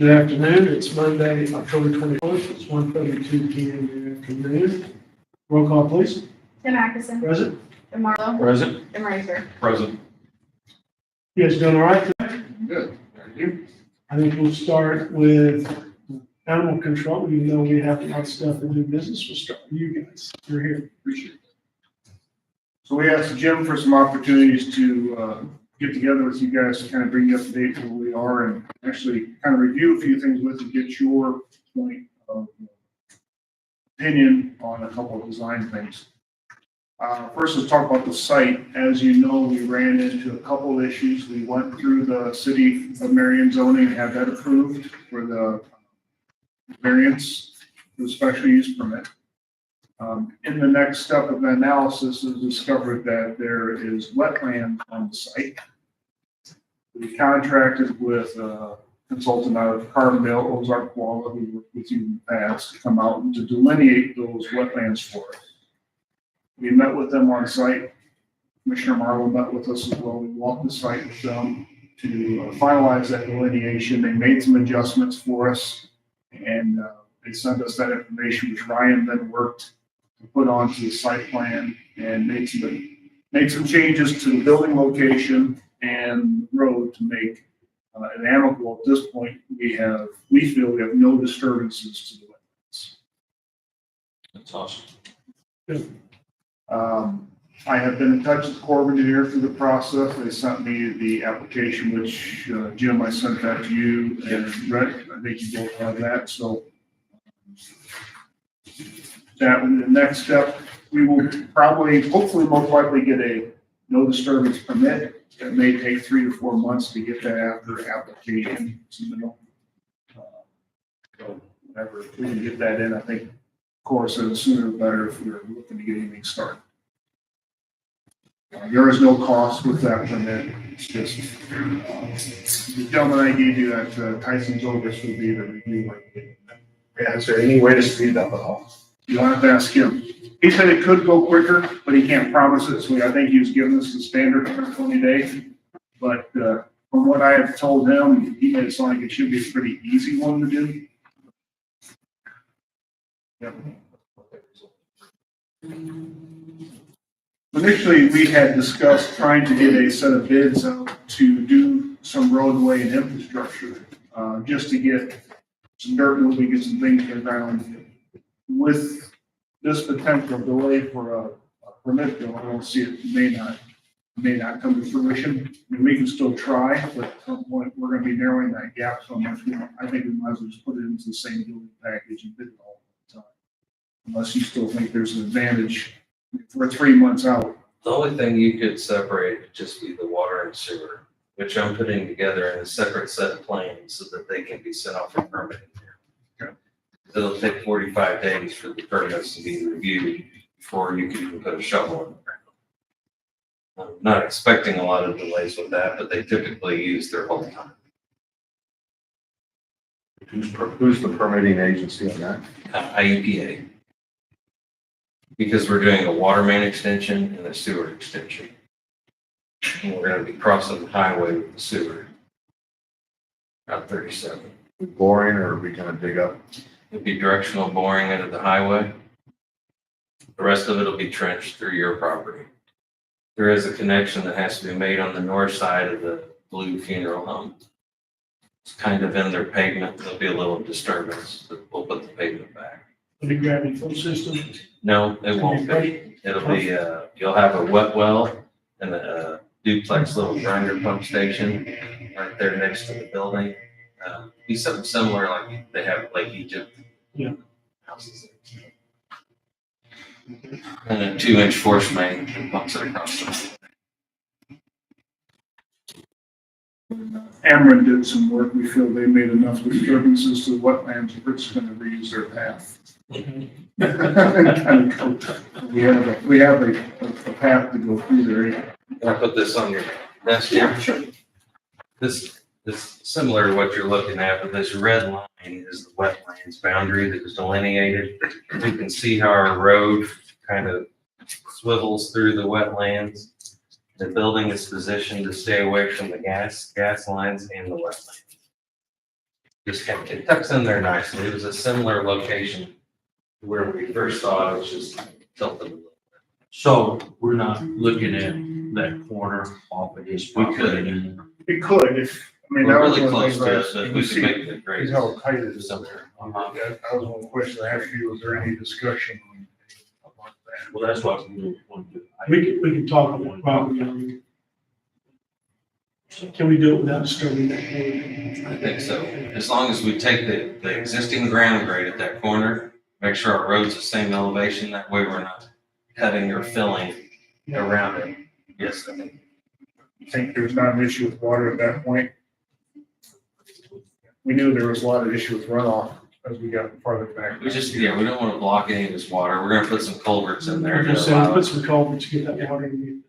Good afternoon. It's Monday, October 21st. It's 1:32 p.m. in the afternoon. Roll call, please. Tim Atkinson. Present. Jim Marlowe. Present. Jim Razor. Present. You guys doing all right? Good. Thank you. I think we'll start with animal control. Even though we have a lot of stuff in new business, we'll start with you guys. You're here. Appreciate it. So we asked Jim for some opportunities to get together with you guys to kind of bring you up to date where we are and actually kind of review a few things with you, get your point of opinion on a couple of design things. First, let's talk about the site. As you know, we ran into a couple of issues. We went through the city of Marion zoning, had that approved for the variance, the special use permit. In the next step of the analysis, is discovered that there is wetland on the site. We contracted with a consultant out of Carbondale, Ozark Koala, who worked with you in the past, to come out and to delineate those wetlands for us. We met with them on site. Commissioner Marlowe met with us as well. We walked the site with them to finalize that delineation. They made some adjustments for us, and they sent us that information, which Ryan then worked to put onto the site plan and made some changes to the building location and road to make it amicable. At this point, we feel we have no disturbances to the wetlands. That's awesome. Good. I have been in touch with Corps of Engineers through the process. They sent me the application, which Jim, I sent that to you, and Brett, I think you both have that. So that the next step, we will probably, hopefully, most likely get a no disturbance permit. It may take 3 to 4 months to get that after application submittal. So whenever we can get that in, I think, of course, the sooner the better if we're looking to get anything started. There is no cost with that permit. It's just the gentleman I gave you that Tyson's Otis would be the reviewer. Yeah, is there any way to speed it up at all? You'll have to ask him. He said it could go quicker, but he can't promise it, so I think he was giving us the standard for 20 days. But from what I have told him, he made it sound like it should be a pretty easy one to do. Yep. Initially, we had discussed trying to get a set of bids out to do some roadway and infrastructure, just to get some dirt moving, get some things turned around. With this potential delay for a permit bill, I don't see it may not come to fruition. I mean, we can still try, but at some point, we're gonna be narrowing that gap so much. I think we might as well just put it into the same building package and bid it all the time. Unless you still think there's an advantage for 3 months out. The only thing you could separate would just be the water and sewer, which I'm putting together in a separate set of plans so that they can be sent off for permitting. Okay. It'll take 45 days for the permits to be reviewed before you can even put a shovel in the ground. I'm not expecting a lot of delays with that, but they typically use their whole time. Who's the permitting agency on that? IEPA. Because we're doing a water main extension and a sewer extension. And we're gonna be crossing the highway with the sewer. Route 37. Boring, or are we gonna dig up? It'll be directional boring into the highway. The rest of it will be trenched through your property. There is a connection that has to be made on the north side of the blue funeral home. It's kind of in their pavement. There'll be a little disturbance, but we'll put the pavement back. The gravity flow system. No, it won't be. It'll be, you'll have a wet well and a duplex little grinder pump station right there next to the building. Be something similar like they have at Lake Egypt. Yeah. Houses. And a 2-inch force main that pumps it across the. Ameren did some work. We feel they made enough disturbances to the wetlands. We're just gonna reuse their path. We have a path to go through there. Can I put this on your desk here? Sure. This is similar to what you're looking at, but this red line is the wetlands boundary that was delineated. You can see how our road kind of swivels through the wetlands. The building is positioned to stay away from the gas lines and the wetlands. Just kind of, it tucks in there nicely. It was a similar location where we first saw it, was just tilted a little. So we're not looking at that corner off of his We property. could. It could, if, I mean, We're that was really one of close the to things it, but you we can could see. make it great. Is how tight it is. Somewhere. That was one question I asked you, was there any discussion about that? Well, that's what we want to do. We can talk about the property owner. Can we do it without disturbing that corner? I think so. As long as we take the existing ground grade at that corner, make sure our road's the same elevation, that way we're not cutting or filling around it. Yes, I think. You think there's not an issue with water at that point? We knew there was a lot of issue with runoff as we got farther back. We just, yeah, we don't want to block any of this water. We're gonna put some culverts in there. I'm to just saying, allow put it. some culverts to get that water in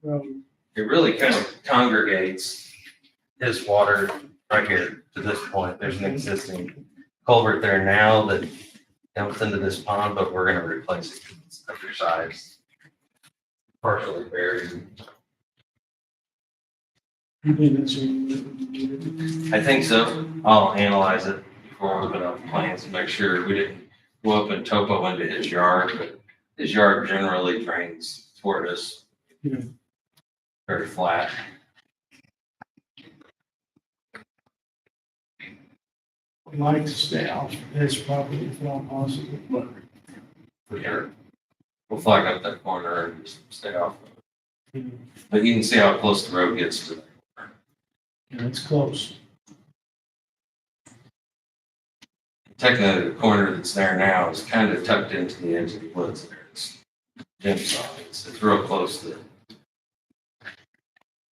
the road. It really kind of congregates his water right here to this point. There's an existing culvert there now that dumps into this pond, but we're gonna replace it. It's undersized, partially buried. You think that's a- I think so. I'll analyze it before we put out the plans and make sure we didn't go up and topo into his yard, but his yard generally drains toward us. Yeah. Very flat. I'd like to stay off his property if at all possible, but For sure. We'll flag up that corner and just stay off. you know, But you can see how close the road gets to that corner. it's close. Technically, the corner that's there now is kind of tucked into the edge of the woods there. It's Jim's side. It's real close to.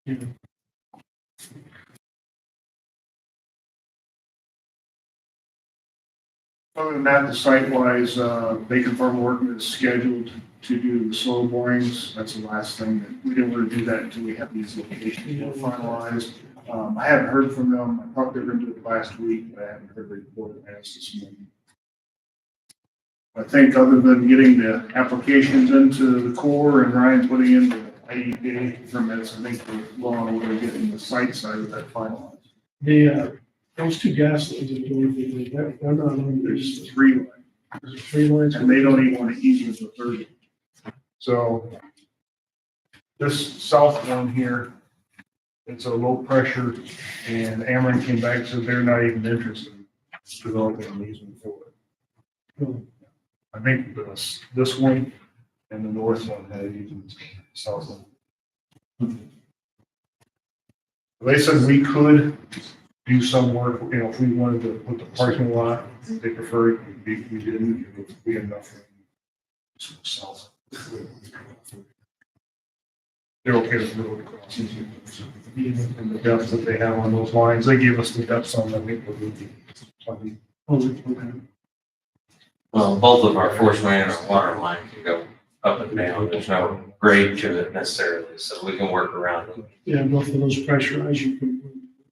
You know, Other than that, the site-wise, they confirm work is scheduled to do the soil borings. That's the last thing that, we didn't want to do that until we have these locations finalized. I haven't heard from them. I thought they were gonna do it last week, but I haven't heard a report as this morning. I think other than getting the applications into the Corps and Ryan putting in the IEP permits, I think we're well on the way to getting the site side of that finalized. Those two gas lines in Dorothy, they're not on, There's three, there's three lines. and they don't even want to ease the third. So this south one here, it's a low pressure, and Ameren came back and said they're not even interested in developing an easement for it. I think this one and the north one had easements, south one. They said we could do some work, you know, if we wanted to put the parking lot, they preferred, we didn't, it would be enough for south. They're okay with road crossings. And the depths that they have on those lines, they gave us the depths on them, I think, would be plenty. Oh, okay. Well, both of our force main and our water line can go up and down. There's no grade to it necessarily, so we can work around it. Yeah, both of those pressurized, you can,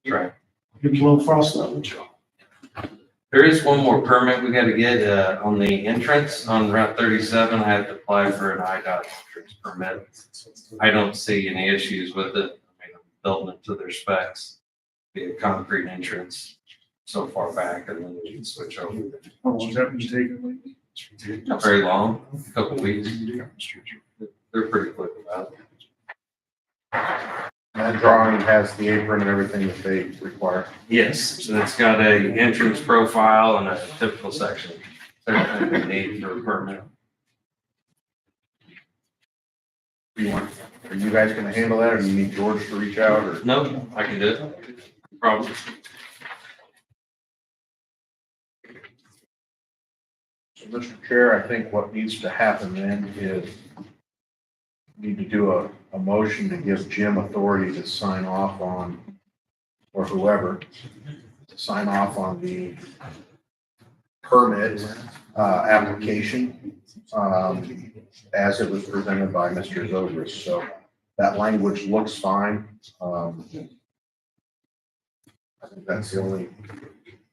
Right. you can blow frost levels. There is one more permit we gotta get, on the entrance on Route 37. I have to apply for an IDOT entrance permit. I don't see any issues with it. I mean, I'm building it to their specs. Be a concrete entrance so far back and then we can switch over. How long has that been taking lately? Not very long, a couple weeks. They're pretty quick about it. That drawing has the apron and everything that they require. Yes, so it's got a entrance profile and a typical section. Everything they need for a permit. Are you guys gonna handle that, or do you need George to reach out, or? No, I can do it. Problem. So, Mr. Chair, I think what needs to happen then is need to do a motion to give Jim authority to sign off on, or whoever, to sign off on the permit, application, as it was presented by Mr. Zogris. So that language looks fine. I think that's the only,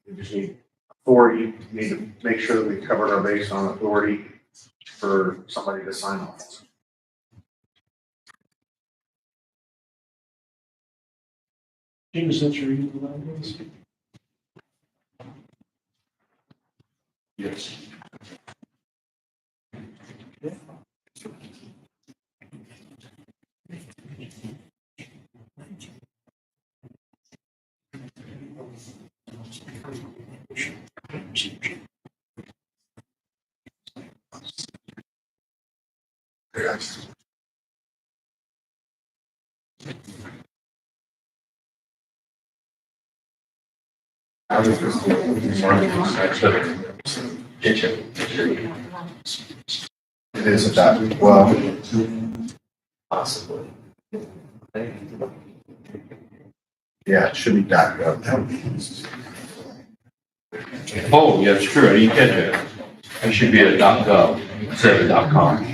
we just need authority, we need to make sure that we covered our base on authority for somebody to sign off. James, that's your email address? Yes. It is a dot, well, Possibly. yeah, it should be dot gov. Oh, yeah, it's true. You catch it. It should be a .gov instead of .com.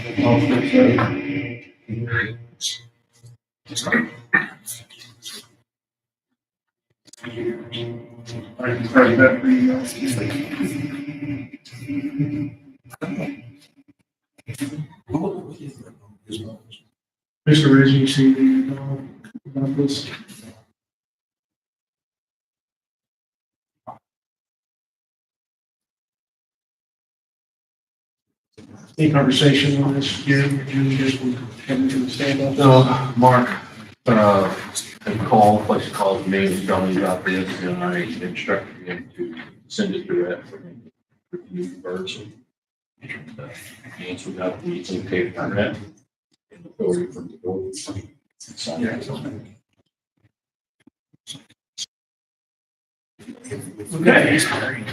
I can start that for you. Mr. Rizzi, you see the, about this? Any conversation on this, Jim, or Jim, just having to stand up? No, Mark, place called me and told me about this, and I instructed him to send it to Rhett for him to review first. And, answer that, we okay for Rhett. And authority from the board. Sign it. Okay,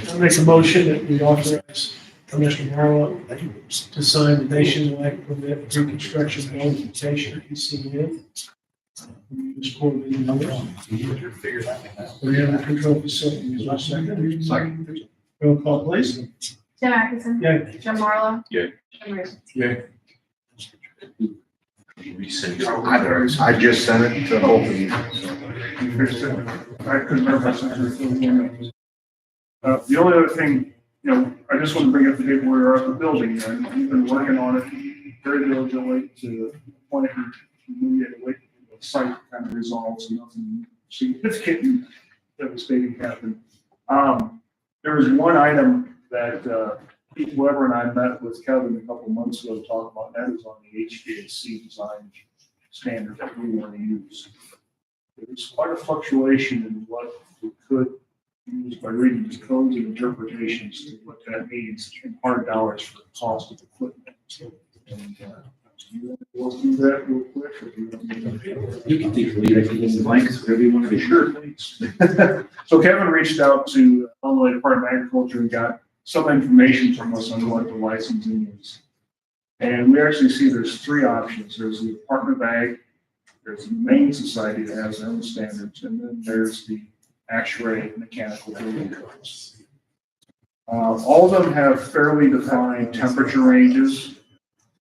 I'll make a motion that we authorize Commissioner Harlow to sign the nationwide permit for construction notification at ECN. This board meeting number. We have a control facility, is our second. Second. Roll call, please. Tim Atkinson. Yeah. Jim Marlowe. Yeah. Jim Rizzi. Resend it. I just sent it to both of you. I couldn't remember. If I sent her to the the only other thing, I just want to bring up the date where we're at the building, and we've been working on it very diligently to the point the site kind of resolves, nothing significant and devastating happened. There was one item that Pete Weber and I met with Kevin a couple months ago to talk about, and that is on the HVAC design standard that we want to use. There's quite a fluctuation in what we could use by reading these codes and interpretations to what that means in hard dollars for the cost of equipment. And, do you want to go through that real quick? Or do you want me to- You can take the lead, I can give the blanks, whatever you want to be sure. So Kevin reached out to Illinois Department of Agriculture and got some information from us on what the licensing is. And we actually see there's three options. There's the Department of Ag, there's the Humane Society that has their own standards, and then there's the ASHRAE mechanical building codes. All of them have fairly defined temperature ranges.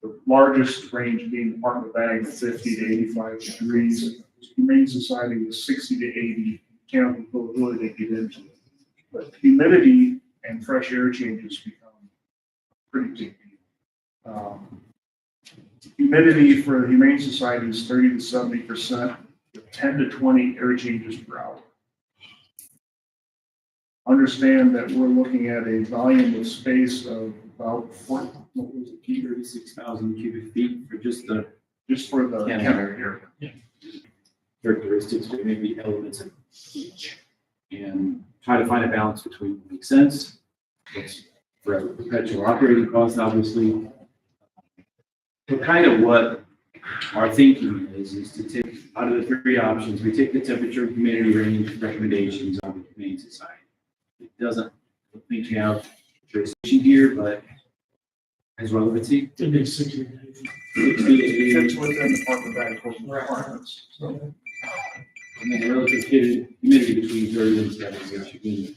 The largest range being Department of Ag, 50 to 85 degrees. Humane Society was 60 to 80 mechanical ability to get into it. But humidity and fresh air changes become pretty big. Humidity for the Humane Society is 30 to 70%, with 10 to 20 air changes per hour. Understand that we're looking at a volume of space of about 36,000 cubic feet for just the just for the Yeah. area. characteristics, or maybe elements of each. And try to find a balance between what makes sense, what's for a perpetual operating cost, obviously. But kind of what our thinking is to take, out of the three options, we take the temperature and humidity range recommendations on the Humane Society. It doesn't, I think you have jurisdiction here, but has relevancy. It is 60. It's within the Department of Agriculture requirements. So, And then the relative humidity between 30 and 70, which again,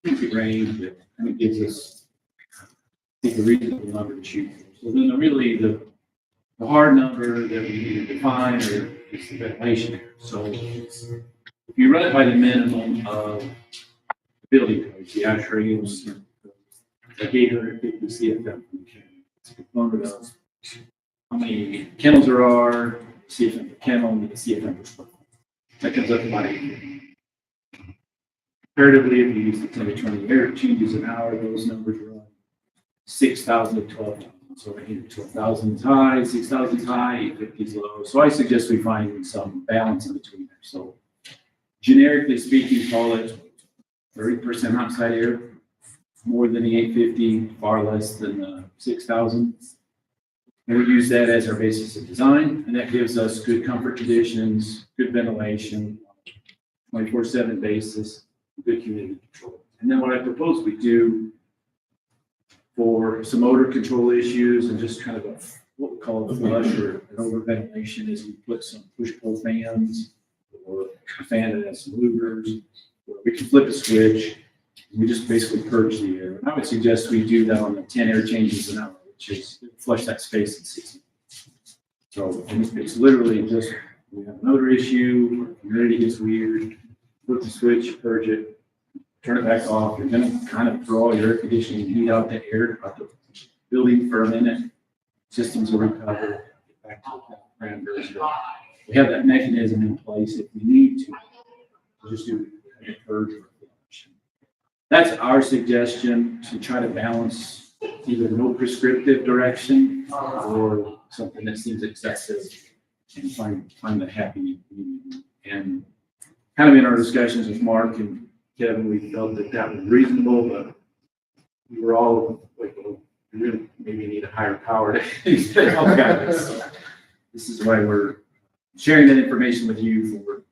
pretty good range, that kind of gives us, I think, a reasonable number to shoot for. So then the hard number that we need to define is the ventilation. So if you run it by the minimum of building codes, the ASHRAE is like 850 CFM. It's a component of how many kennels there are, CFM per kennel, and the CFM per square foot. That comes up about 8. Comparatively, if you use the 10 to 20 air changes an hour, those numbers run 6,000 to 12,000. So either 12,000 is high, 6,000 is high, 850 is low. So I suggest we find some balance in between there. So generically speaking, call it 30% outside air, more than the 850, far less than the 6,000. And we use that as our basis of design, and that gives us good comfort conditions, good ventilation, 24/7 basis, good humidity control. And then what I propose we do for some odor control issues and just kind of what we call a flush or an over ventilation is we put some push-pull fans or a fan that has some louvers, where we can flip a switch. We just basically purge the air. And I would suggest we do that on the 10 air changes an hour, which is flush that space in 60 minutes. So it's literally just, we have an odor issue, humidity gets weird, flip the switch, purge it, turn it back off. You're gonna kind of throw all your air conditioning heat out the air, out the building for a minute. Systems will recover, get back to the parameters. We have that mechanism in place if we need to. We'll just do a purge or a flush. That's our suggestion, to try to balance either no prescriptive direction or something that seems excessive and find a happy medium. And kind of in our discussions with Mark and Kevin, we felt that that was reasonable, but we were all like, well, we really maybe need a higher power to help guide us. So this is why we're sharing that information with you for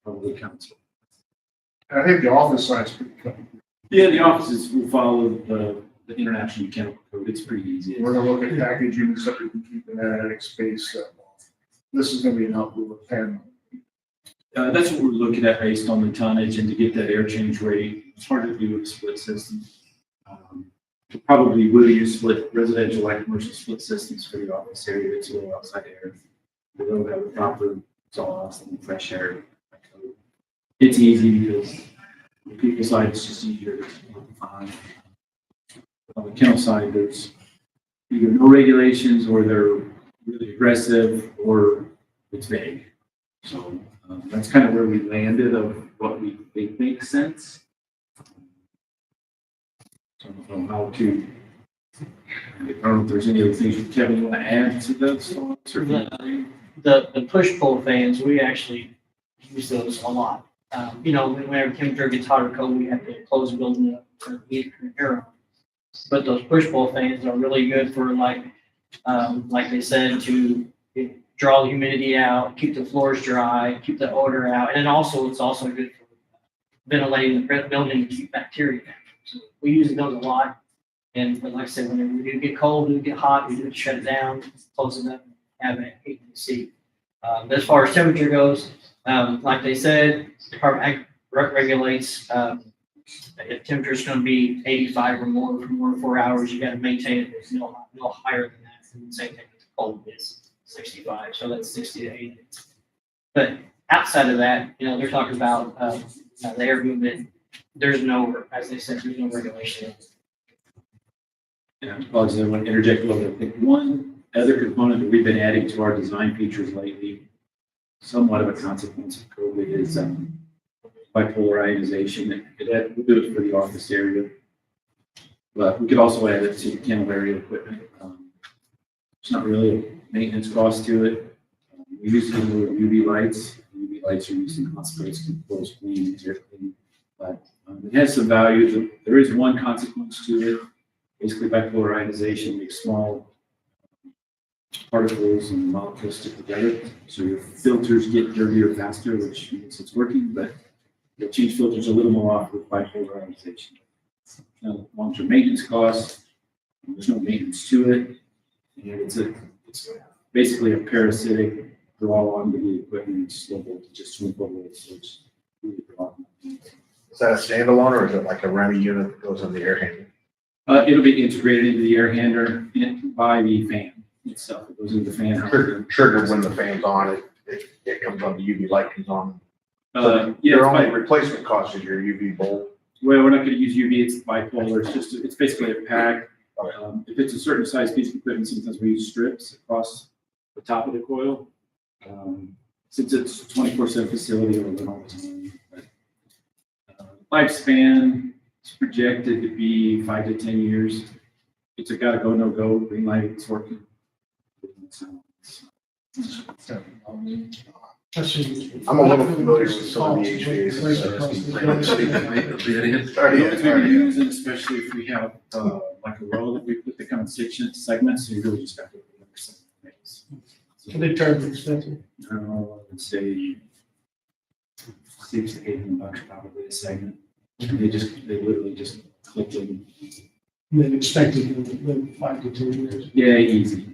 public council. I think the office size pretty cool. Yeah, the offices will follow the International Chemical Code. It's pretty easy. We're gonna look at packaging so we can keep an attic space. This is gonna be an outdoor panel. That's what we're looking at based on the tonnage and to get that air change rate. It's hard to do with a split system. Probably will use split residential like commercial split systems for the office area. It's a little outside air. We don't have a proper exhaust and fresh air. It's easy because on the people side, it's just easier to find. On the kennel side, there's either no regulations or they're really aggressive or it's vague. So that's kind of where we landed of what we think makes sense. So I don't know how to, I don't know if there's any other things Kevin you want to add to those thoughts or The push-pull fans, we actually use those a lot. Whenever temperature gets hot or cold, we have to close the building up for heat and air on. But those push-pull fans are really good for like they said, to draw the humidity out, keep the floors dry, keep the odor out, and then also it's also good for ventilating the building to keep bacteria down. So we use those a lot. But like I said, whenever we do get cold, we do get hot, we do shut it down, close it up, and have it heat and see. As far as temperature goes, like they said, Department of Ag regulates if temperature is going to be 85 or more for more than 4 hours, you got to maintain it. There's no higher than that. And the same thing with cold is 65, so that's 60 to 80. But outside of that, they're talking about the air movement. There's no, as they said, there's no regulation. Yeah, I apologize, I want to interject a little bit. I think one other component that we've been adding to our design features lately, somewhat of a consequence of COVID, is bipolar ionization. We'll do it for the office area, but we could also add it to the kennel area equipment. It's not really a maintenance cost to it. We use it with UV lights. UV lights are used in hospitals to close clean, air clean, but it has some value. There is one consequence to it. Basically, bipolar ionization makes small particles and molecules stick together, so your filters get dirtier faster, which means it's working, but you'll change filters a little more often with bipolar ionization. Now, long-term maintenance costs, there's no maintenance to it, and it's basically a parasitic draw onto the equipment. It's low voltage, just swing voltage, so it's really drawn. Is that a standalone or is it like a REMI unit that goes on the air handler? It'll be integrated into the air handler by the fan itself. It goes into the fan. Triggered when the fan's on, it comes on, the UV light comes on. Yeah, Your it's only by- replacement cost is your UV bulb. well, we're not going to use UV. It's bipolar. It's basically a pack. If it's a certain size piece of equipment, sometimes we use strips across the top of the coil. Since it's a 24/7 facility, it'll run all the time. But, lifespan is projected to be 5 to 10 years. It's a gotta go, no go, green light, it's working. That's just- I'm a little familiar with some of the HVAC Those we can use, and especially if we have, like a row that we put the kind of segments, so you really just got to. So they charge expensive. I don't know, I would say $6 to $8 probably a segment. They literally just click in. And then expected to live 5 to 10 years. Yeah, easy.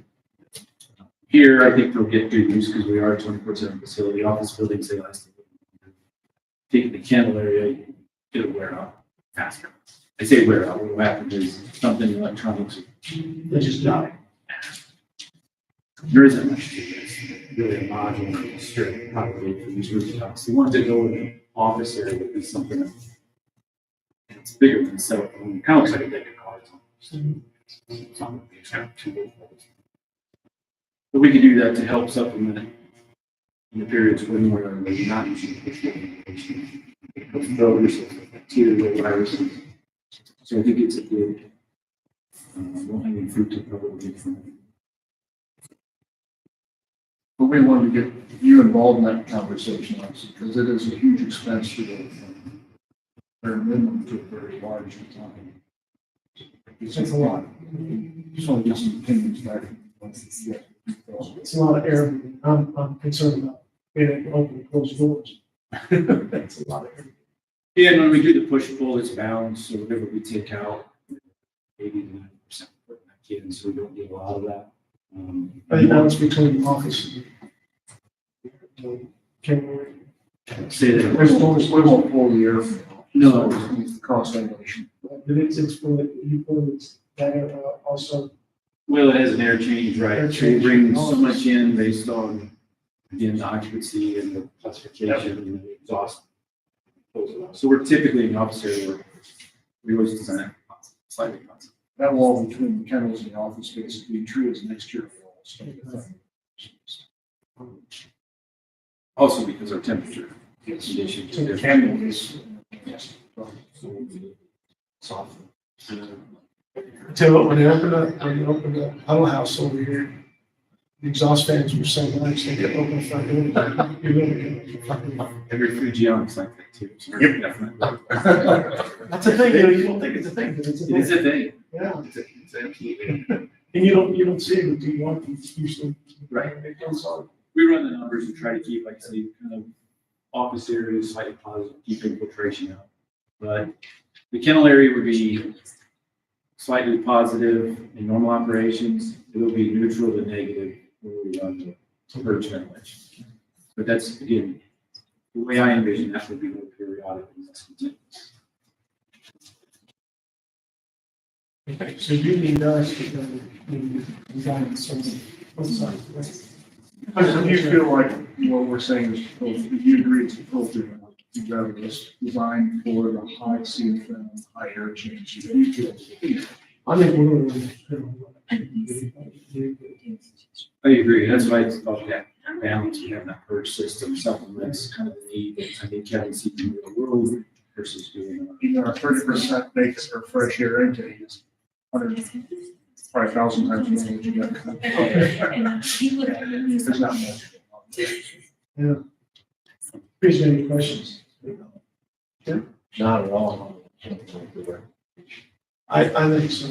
Here, I think they'll get good use because we are a 24/7 facility. Office buildings, they last. Take the kennel area, it'll wear out faster. I say wear out, what will happen is something in electronics, They just die. there isn't much to this. Really a module, straight, probably for these rooftops. The ones that go in the office area would be something that's it's bigger than cell phone, kind of looks like a deck of cards. It's not gonna be exact too big. But we could do that to help supplement in the periods when we're not using push notification. Those bacteria, viruses. So I think it's a good, low-hanging fruit to probably get from. But we wanted to get you involved in that conversation, obviously, because it is a huge expense to go from very minimum to a very large design. It's a lot. Just want to get some opinions back. It's a lot of air. I'm concerned about being able to open and close doors. That's a lot of air. Yeah, and when we do the push pull, it's balanced, so whatever we take out, 80 to 90% put back in, so we don't get a lot of that. I think that's between the office and Say We that. won't pull the air. No. It's cost elevation. but it's for the, you put it there also. Well, it has an air change, right? Air We change. bring so much in based on, again, the occupancy and the classification and the exhaust. So we're typically in the office area where we always design it slightly constant. That wall between the kennels and the office space will be true as next year. Also because our temperature Yes. conditions So are the different. kennel is, yes. Soft. Tell you what, when you open the huddle house over here, the exhaust fans were so nice, they could open the front door. You really could fucking- Every Fujian's like that too. So Yep. Definitely. That's a thing, you don't think it's a thing, but it's a It is thing. a thing. Yeah, It's absolutely. and you don't see it, but you want, it's usually. Right. It goes on. We run the numbers and try to keep, like I say, kind of office areas slightly positive, keep infiltration out. But the kennel area would be slightly positive in normal operations. It'll be neutral to negative when we run the purge ventilation. But that's, again, the way I envision that would be more periodic and less continuous. Okay, so you need us to go and design some, both sides, right? Do you feel like what we're saying is, appropriate? Do you agree it's appropriate? You'd rather just design for the high CFM, high air change? I think we're I agree. That's why it's about that balance. We have that purge system supplements kind of the need. I think Kevin sees in the real world versus doing. Even our 30% make it for fresh air intake is 105,000 times more than you got. There's not much. Please, any questions? Not at all. I think so.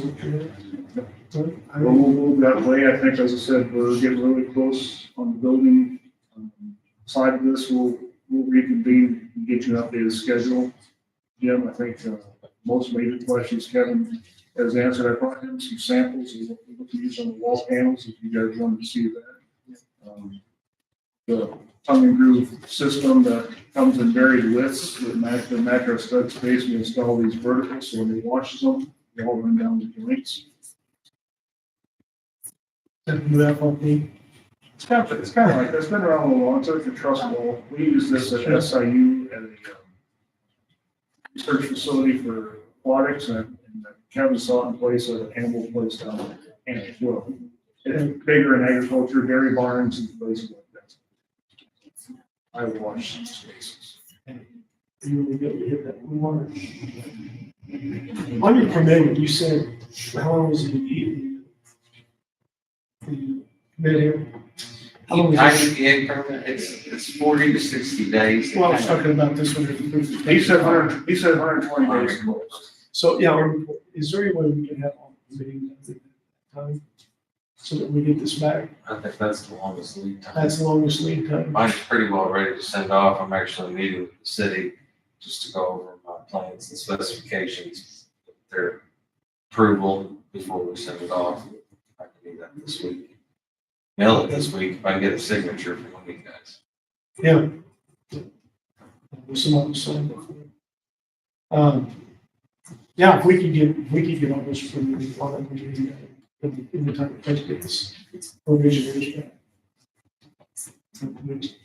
I We'll move that way. I think, as I said, we're getting really close on the building side of this. We'll reconvene and get you an updated schedule. Jim, I think most major questions Kevin has answered. I brought him some samples of what we're looking to use on the wall panels, if you guys wanted to see that. The tongue and groove system that comes in varied widths that match the macro stud space. We install these verticals, so when he washes them, they all run down the joints. That won't be. It's kind of like, that's been around a long time, it's like a trust wall. We use this at SIU at a research facility for aquatics, and Kevin saw it in place at an animal place down there, and well, it's bigger in agriculture, dairy barns and places like that. I wash some spaces. You will be able to hit that. On your permit, you said how long was the bid here? How long was it? IPA permit, it's 40 to 60 days. Well, I was talking about this one. He said 120 days. So, yeah, is there any way we can have all the meetings at that time? So that we get this back? I think that's the longest lead time. That's the longest lead time. Mine's pretty well ready to send off. I'm actually meeting with the city just to go over my plans and specifications, their approval before we send it off. I can do that this week. Mail it this week if I can get a signature from one of you guys. Yeah. There's some other side. Yeah, if we could get all this from the department, in the time it takes to get this provision back.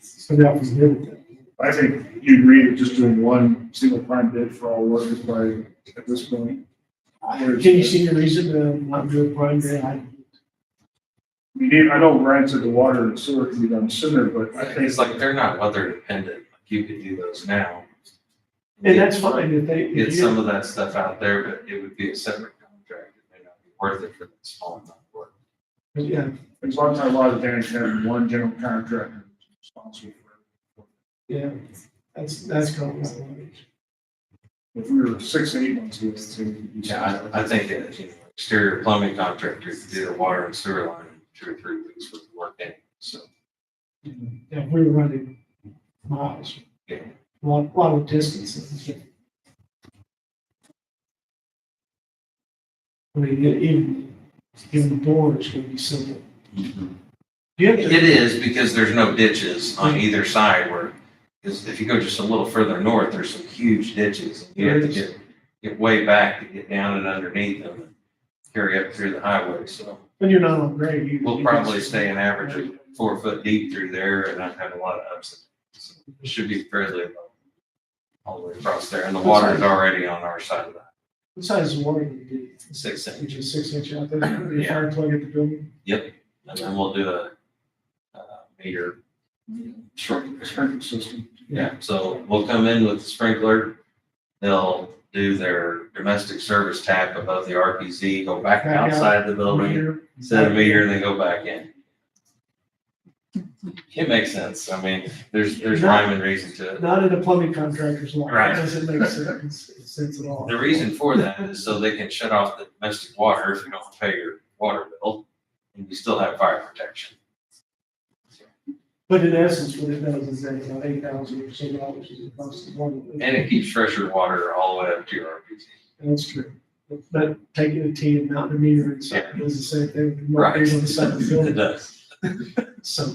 So now from here, I think you agree with just doing one single prime bid for all workers by, at this point. can you see a reason to not do a prime day? I know Brian said the water and sewer can be done sooner, but I think It's like they're not weather dependent. Like you could do those now. And that's fine if they. Get some of that stuff out there, but it would be a separate contract. It may not be worth it for that small amount of work. Yeah, as long as our law advantage having one general contractor responsible for it. yeah, that's kind of what If we were 6 to 8 months ago, I'd say we'd be. Yeah, I think exterior plumbing contractor could do the water and sewer line in 2 or 3 weeks with the work in. So, yeah, we were running miles, yeah. a lot of distances. I mean, even the board is going to be simple. You have It to, is because there's no ditches on either side where, because if you go just a little further north, there's some huge ditches. And you have to get way back to get down and underneath them and carry up through the highway. So when you're not on grade, you. we'll probably stay an average of 4 foot deep through there and not have a lot of ups and downs. So it should be fairly low all the way across there. And the water is already on our side of that. What size is water do you 6 inch. do? Which is 6 inch out there, the fire plug at the building? And then we'll do a meter. Sprinkler system. Yeah, so we'll come in with the sprinkler. They'll do their domestic service tap above the RPZ, go back Back out. outside the building, Meter. set a meter, and then go back in. It makes sense. I mean, there's rhyme and reason to it. Not in a plumbing contractor's law. Right. That doesn't make sense at all. The reason for that is so they can shut off the domestic water if you don't pay your water bill, and you still have fire protection. But in essence, what it does is that about $8,000 or so dollars is the cost of water. And it keeps fresher water all the way up to your RPZ. That's true. But taking a T and mounting a meter inside does the same thing. Right. On the side of the It building. does. So.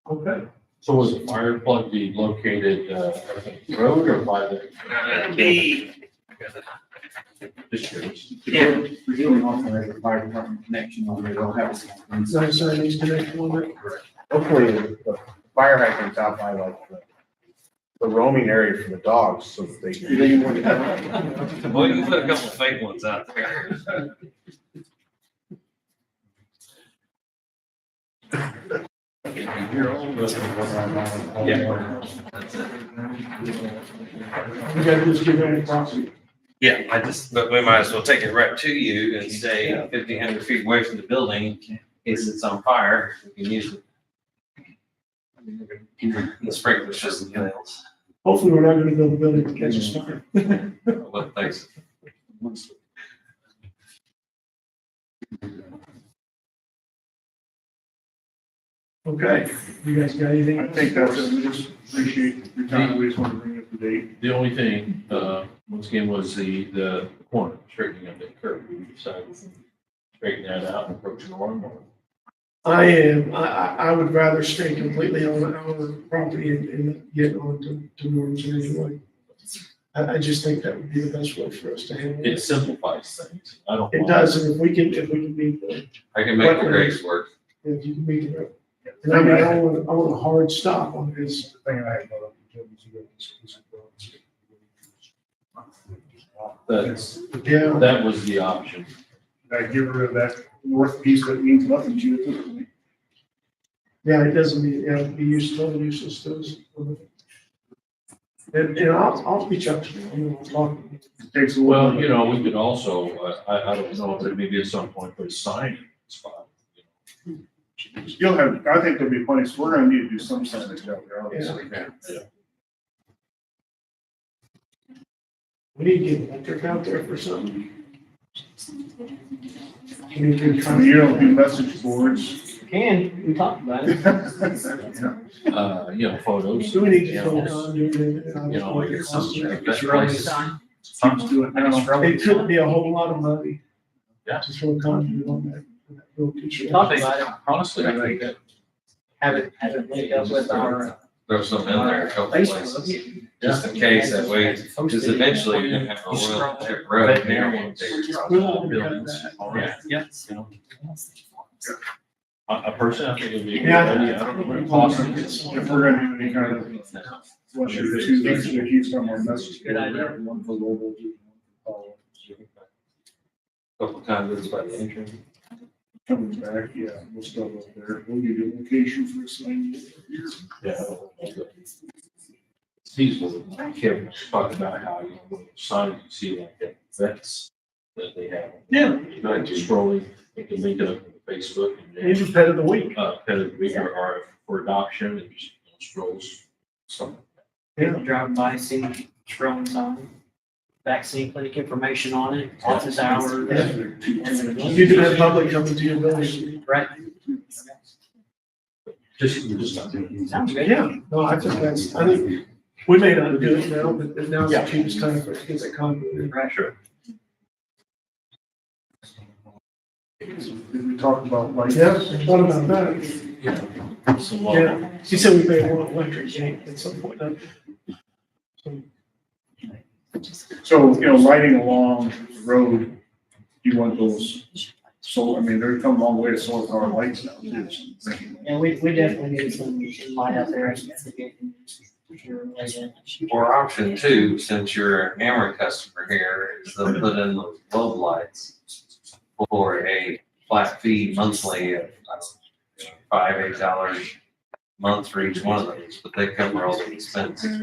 Okay. So was the fire plug be located, at the road or by the? It'll be. Just curious. We're doing authorized the fire department connection on there, they'll have. So, sorry, needs connection on that. Hopefully, the fire hydrant's out by like the roaming area for the dogs, so that they can. Well, you can put a couple of fake ones out there. Yeah. That's it. We gotta just give them a proxy. Yeah, but we might as well take it right to you and stay 1,500 feet away from the building in case it's on fire. We can use it. The sprinkler's just the nails. Hopefully, we're not gonna build a building to catch a fire. What, thanks. Okay, you guys got anything? I think that's it. We just appreciate your time. We just want to bring it up to date. The only thing, once again, was the corner, straightening up that curve. We decided to straighten that out and approach norm or. I would rather stay completely on our property and get on to Norms anyway. I just think that would be the best way for us to handle It it. simplifies things. I don't. It mind. does, and if we can meet the, I can make the grace work. if you can meet the, and I mean, I want a hard stop on this. The thing I had brought up to Jim is you got this. That's, Yeah, that was the option. I get rid of that north piece that means nothing to you at this point. yeah, it doesn't mean, yeah, it'd be totally useless to us. And I'll reach out to them, I'll talk. Takes a little. Well, you know, we could also, I don't know, but maybe at some point put a sign in the spot. You'll have, I think there'll be plenty, so we're gonna need to do some signage out there, obviously. We need to get electric out there for something. We need to I mean, you don't do message boards. We talked about it. You know, photos. So we need to you go know, on, do it. You know, like it's something like that. Teams do it now. It could be a whole lot of money. Yeah. To throw conduit on that real We construction. talked about it, Honestly, I think that have it linked up with our Throw something in there, a couple places, Facebook. just in case, that way, because eventually you're gonna have a real thick road there. one day. all buildings already. Yeah. You know? A person, I think it'd be a good Yeah. idea. I don't know what it costs. If we're gonna do any kind of, what should be two things that keeps on our message board, Good idea. one for local, one for Couple conduits by the entrance. coming back, yeah, we'll still go there, we'll give you a location for a sign here. Yeah. Seasonal, Kevin talked about how, you know, signs you see like that, vets that they have. Yeah. Like scrolling, you can link it up to Facebook and He's a pet of the week. pet of the week or for adoption and just scrolls, something. People drive by, see scrolling sign, vaccine clinic information on it, office hours. You can have public coming to your building. Right. Just not doing it. Sounds good. Yeah, no, I think we may not do it now, but now's the Yeah. cheapest time for it to get that conduit. Right. Sure. Did we talk about like? Yeah, what about that? Some Yeah, he said we may want electric gate at some point. So, So, you know, lighting along the road, you want those, so, I mean, they're come a long way to solar power lights now, too. so thinking- And we definitely need some light out there. Or option two, since you're a Hammer customer here, is they'll put in those bulb lights for a flat fee monthly of, I don't know, $5-8 a month for each one of those, but they cover all the expenses.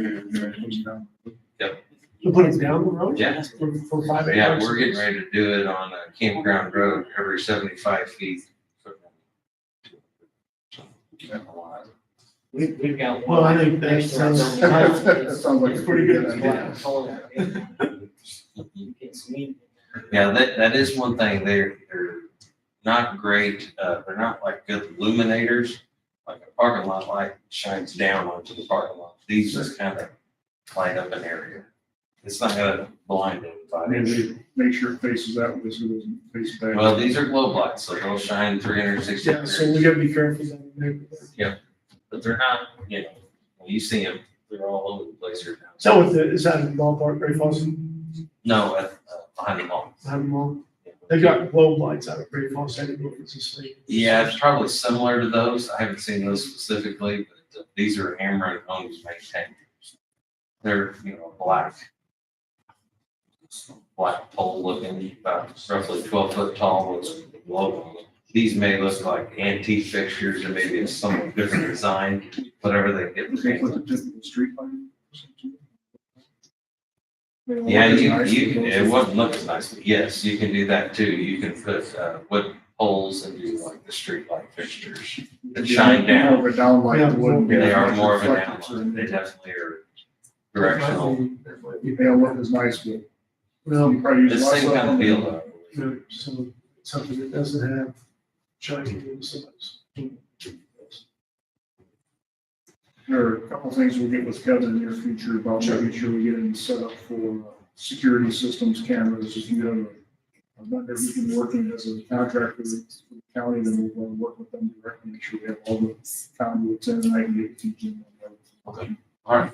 you put it down the road? Yeah. For 5 acres? Yeah, we're getting ready to do it on a campground road every 75 feet. We've got one. Well, I think that next to our sounds- building. That sounds like a pretty good idea. It's neat. Yeah, that is one thing. They're not great, they're not like good illuminators. Like a parking lot light shines down onto the parking lot. These just kind of light up an area. It's not gonna blind anybody. Maybe make sure it faces that way so it doesn't face back. Well, these are globe lights, so they'll shine 360 Yeah, so we degrees. gotta be careful down there. But they're not, you know, when you see them, they're all over the place here now. Is that in the ballpark, Ray Foster? No, behind the mall. I don't know. They've got globe lights out of Great Falls, I don't know if it's the same. Yeah, it's probably similar to those. I haven't seen those specifically, but these are Hammer and Homes maintained. They're, you know, black pole looking, about roughly 12 foot tall with a logo on them. These may look like antique fixtures or maybe it's some different design, whatever they get. They put the typical street light. Yeah, it wouldn't look as nice, but yes, you can do that too. You can put wood poles and do like the street light fixtures that shine down. More of a downlight, Yeah, it wouldn't be. They are as more of a reflective, downlight. They definitely are directional. They don't look as nice, but Well, you probably use The less same kind of them. feel though. you know, so something that doesn't have shiny insides. There are a couple of things we'll get with Kevin in the near future about making sure we get it set up for security systems, cameras. If you have a vendor who's been working as a contractor for the county, then we'll work with them directly, make sure we have all the conduits in, and I can get it to you. Okay. All right.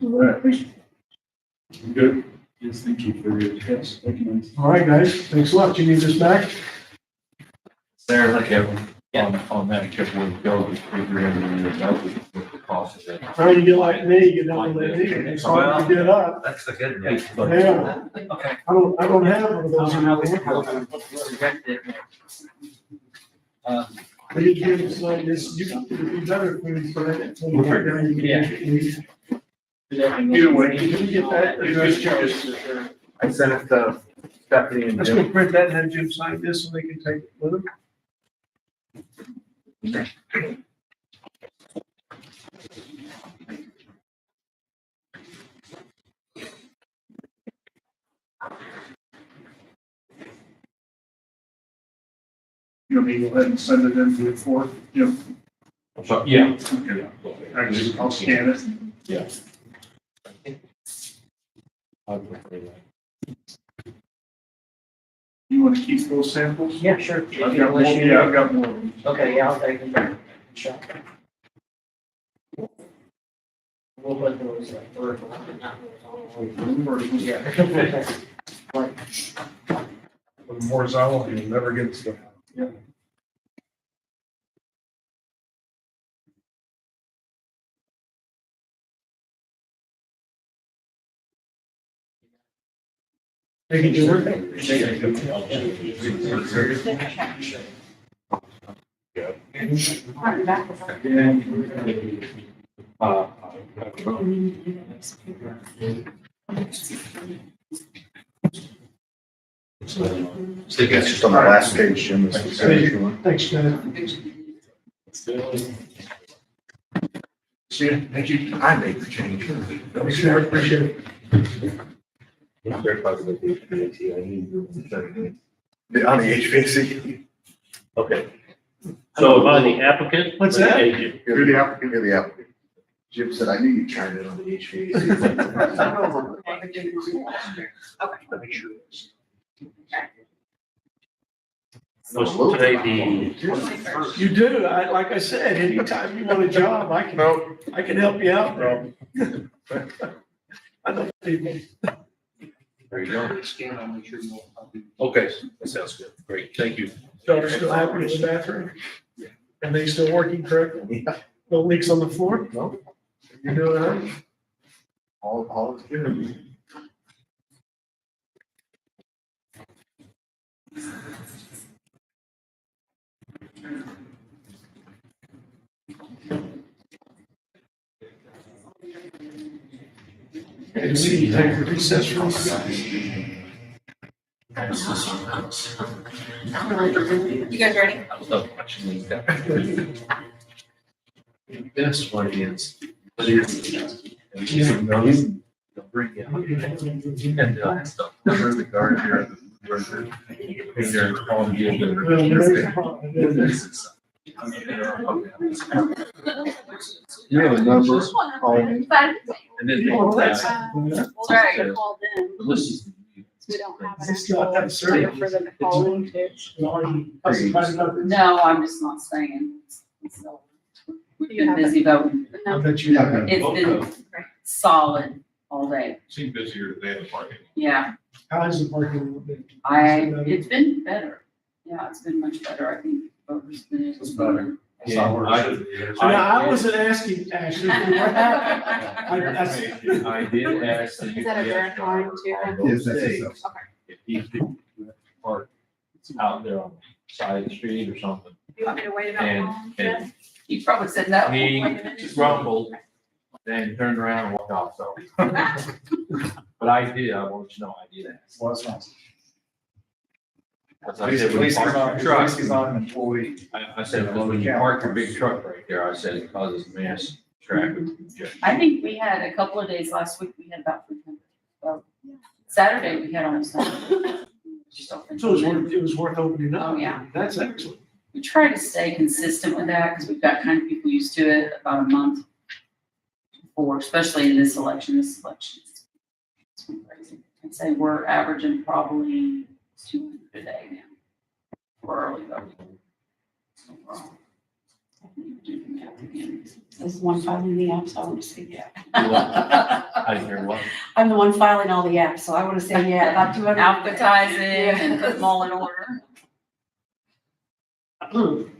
All right, thank you. Good. Yes, thank you for your. Yes, thank you. All right, guys, thanks a lot. You need this back? There, like Kevin, on that, Kevin, we go, we figure in the cost of that. All right, you get like me, you don't let me, it's hard to get up. That's the good news. Yeah, Okay. I don't have one of I those. don't know how we reject it. But you can, it's like this, you can be better for me for that. Yeah. Either way. Can we get that address, Charles? I sent it to Stephanie and Let's Jim. go print that and have Jim sign this so they can take it with them. You want me to go ahead and send it in to the fourth? Yep. So, yeah. Okay. Actually, I'll scan it. Yeah. I prefer that. You want to keep those samples? Yeah, sure. I've got more, yeah, I've got more. Okay, yeah, I'll take them. Sure. We'll put those like vertical, not horizontal. Yeah. With horizontal, you'll never get stuff. Thank you, George. Front and back. I think that's just on the last page, Jim. is the signature one. Thanks, guys. See you. Thank you. I made the change. Thanks, George. Appreciate it. On the HVAC. Okay. So am I the applicant? What's that? Agent? You're the applicant. You're the applicant. Jim said, I knew you chimed in on the HVAC. Okay. Make sure. Was today the, You do. Like I said, anytime you want a job, I can help you out, bro. I know people. there you go. Scan, I'll make sure you know. Okay, that sounds good. Great, thank you. Daughter still happy with the bathroom? And they still working correctly? No leaks on the floor? No. You're doing all right? All is good. Okay, so you take a recess from You guys ready? I was up watching these guys. Best one is. Bring it. And stuff. Over the garden here. They're calling You have a number. Fun. And then they. Oh, that's- Right. Called in. This is. We don't have an It's not that actual certain. number for them to call into. No, I'm just not saying. So, We've You been have busy though. I bet you have. It's been solid all day. Seemed busier today in the parking. Yeah, How's the parking? been? it's been better. Yeah, it's been much better. I think. Voter's been able to- It's better. Yeah, So now, I wasn't asking, Ashley, for what happened. I did ask. Is that a direct line to him? Yes, that's it. If he could park out there on the side of the street or something. Do you want me to wait about And, long? and He probably said no. he grumbled, then turned around and walked off, so. But I wanted to know, I did ask. Well, that's nice. Because I said, when you park your truck, I said, well, when you park your big truck right there, I said, it causes mass traffic. I think we had a couple of days last week, we had about 300. Well, Saturday, we had almost 100. Just opened. So it was worth opening up. Oh, yeah. That's excellent. We try to stay consistent with that because we've got kind of people used to it about a month before, especially in this election. It's been crazy. I'd say we're averaging probably 200 a day now for early voting. So we're all- I think we're doing that again. There's one filing the app, so I want to say yeah. I didn't hear what. I'm the one filing all the apps, so I want to say yeah, about 200. Alphabetizing and put them all in order. Okay.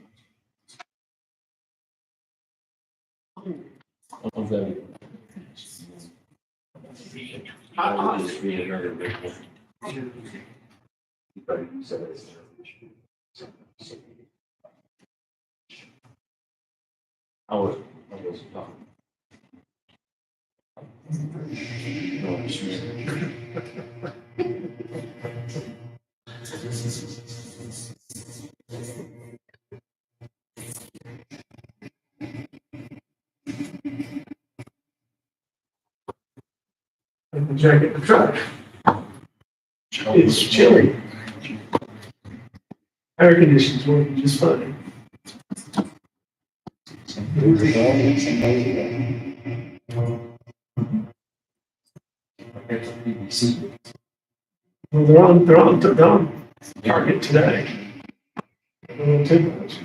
I'll just read another big one. I was. And the jacket in the truck. It's chilly. Air conditioning's working just fine. Well, they're on target today. Too much.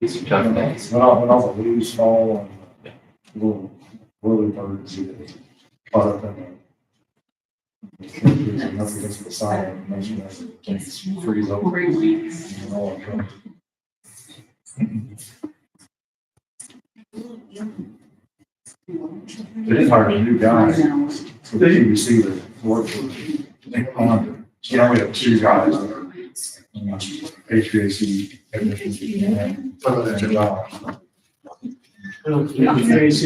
It's a tough day. When all the leaves fall and little whirly birds get caught up in the nothing against the side, and most of them freeze over. And all in trouble. They did hire a new guy, so they didn't see the work. So now we have two guys that are HVAC technicians. AC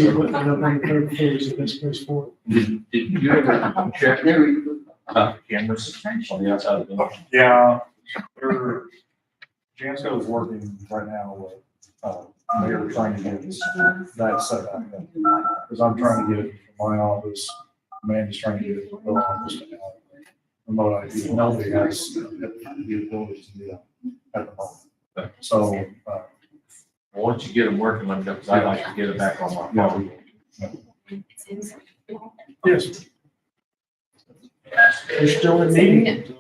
equipment up on the third floor is the best place for Did you ever check the cameras on the outside of the building? Yeah, Jansko is working right now with, they're trying to get that set up. Because I'm trying to get it from my office, Amanda's trying to get it from her office. Remote ID, nobody has the ability to do that at the moment. So, Well, once you get them working, let me know, because I'd like to get it back on my yeah, phone. it. Yes. They're still in meeting.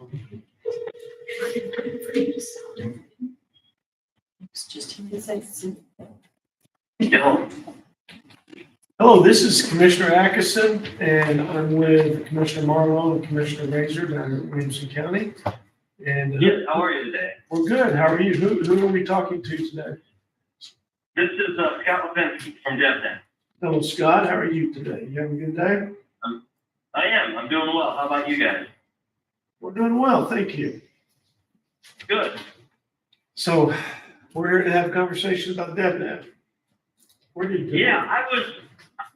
Hello, this is Commissioner Atkinson, and I'm with Commissioner Marlowe and Commissioner Razor down in Williamson County. And Yes, how are you today? we're good. How are you? Who are we talking to today? This is Scott Lipinski from DevNet. Hello, Scott. How are you today? You having a good day? I am. I'm doing well. How about you guys? We're doing well, thank you. Good. So we're here to have a conversation about DevNet. Where did you? Yeah,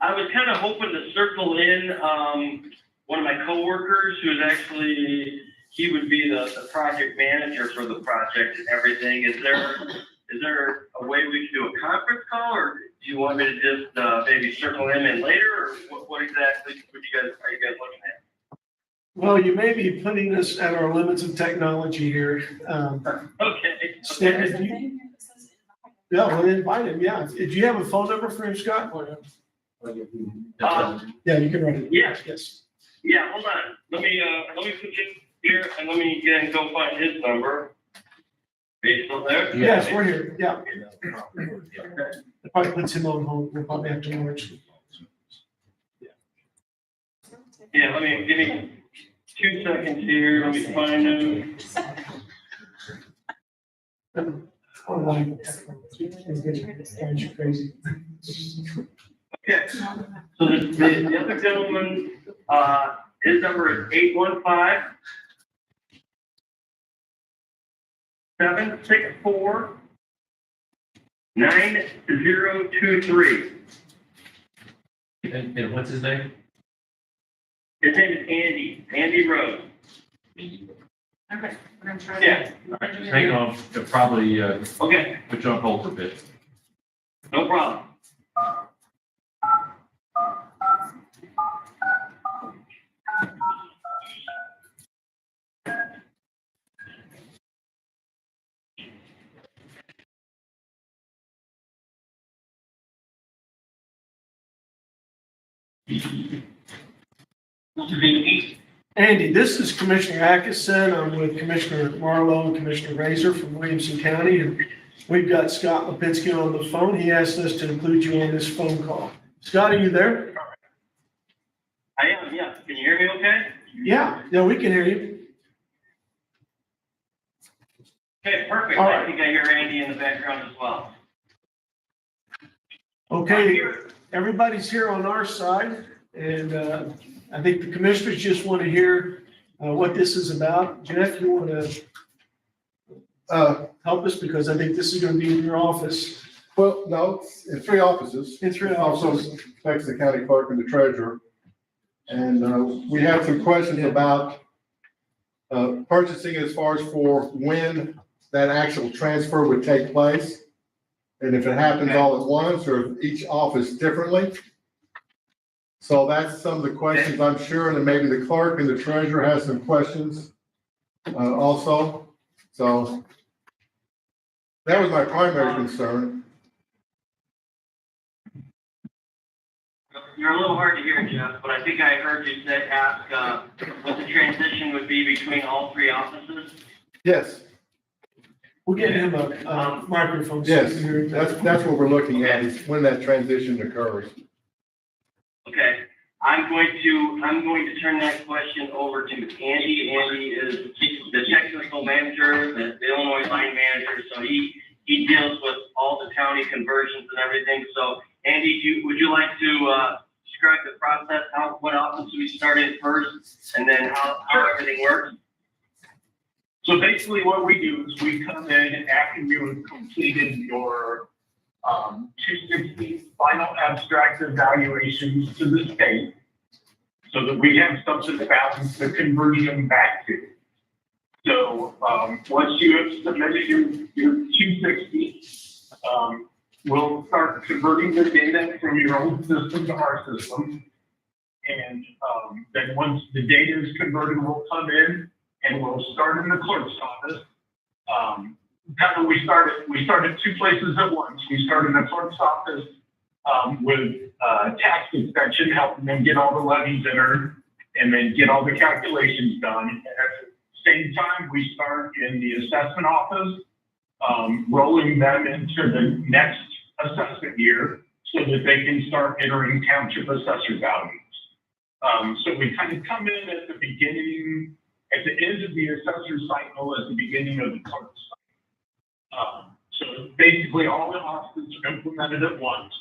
I was kind of hoping to circle in one of my coworkers who's actually, he would be the project manager for the project and everything. Is there a way we can do a conference call, or do you want me to just maybe circle him in later, or what exactly are you guys looking at? Well, you may be putting us at our limits of technology here. Okay. Stan, if you- Yeah, we'll invite him, yeah. Do you have a phone number for him, Scott? Yeah, you can write it. Yeah. Yes. Yeah, hold on. Let me put you here and let me go find his number. Are you still there? Yes, we're here, yeah. It probably puts him on hold, we'll probably have to merge. Yeah, give me 2 seconds here. Let me find him. Oh, like, it drives you crazy. Okay. So the other gentleman, his number is 815 764 9023. And what's his name? His name is Andy Rose. Okay, we're gonna try. Yeah. All right, just hang on, they'll probably, Okay, put you on hold for a bit. no problem. Andy, this is Commissioner Atkinson. I'm with Commissioner Marlowe and Commissioner Razor from Williamson County. And we've got Scott Lipinski on the phone. He asked us to include you on this phone call. Scott, are you there? I am, yeah. Can you hear me okay? Yeah, we can hear you. Okay, perfect. All I right. think I hear Andy in the background as well. Okay, everybody's here on our side, and I think the commissioners just want to hear what this is about. Jeff, you want to help us, because I think this is going to be in your office. Well, no, it's 3 offices. It's really Also also, affects the county clerk and the treasurer. And we have some questions about purchasing as far as for when that actual transfer would take place. And if it happens all at once or each office differently. So that's some of the questions I'm sure, and then maybe the clerk and the treasurer has some questions also. So that was my primary concern. You're a little hard to hear, Jeff, but I think I heard you say, ask, what the transition would be between all 3 offices. Yes, we'll get him a microphone. so yes, he can hear you. that's what we're looking at is when that transition occurs. Okay, I'm going to turn that question over to Andy. Andy is the technical manager, the Illinois line manager, so he deals with all the county conversions and everything. So Andy, would you like to describe the process, what office we started first, and then how everything works? So basically what we do is we come in after you have completed your 260 final abstract evaluations to the state, so that we have something to balance the conversion back to. So once you have submitted your 260, we'll start converting the data from your old system to our system. And then once the data is converted, we'll come in and we'll start in the clerk's office. We started 2 places at once. We started in the clerk's office with tax inspection, helping them get all the levies entered and then get all the calculations done. And at the same time, we start in the assessment office, rolling them into the next assessment year so that they can start entering township assessor values. So we kind of come in at the beginning, at the end of the assessor cycle, at the beginning of the clerk cycle. So basically all the offices are implemented at once.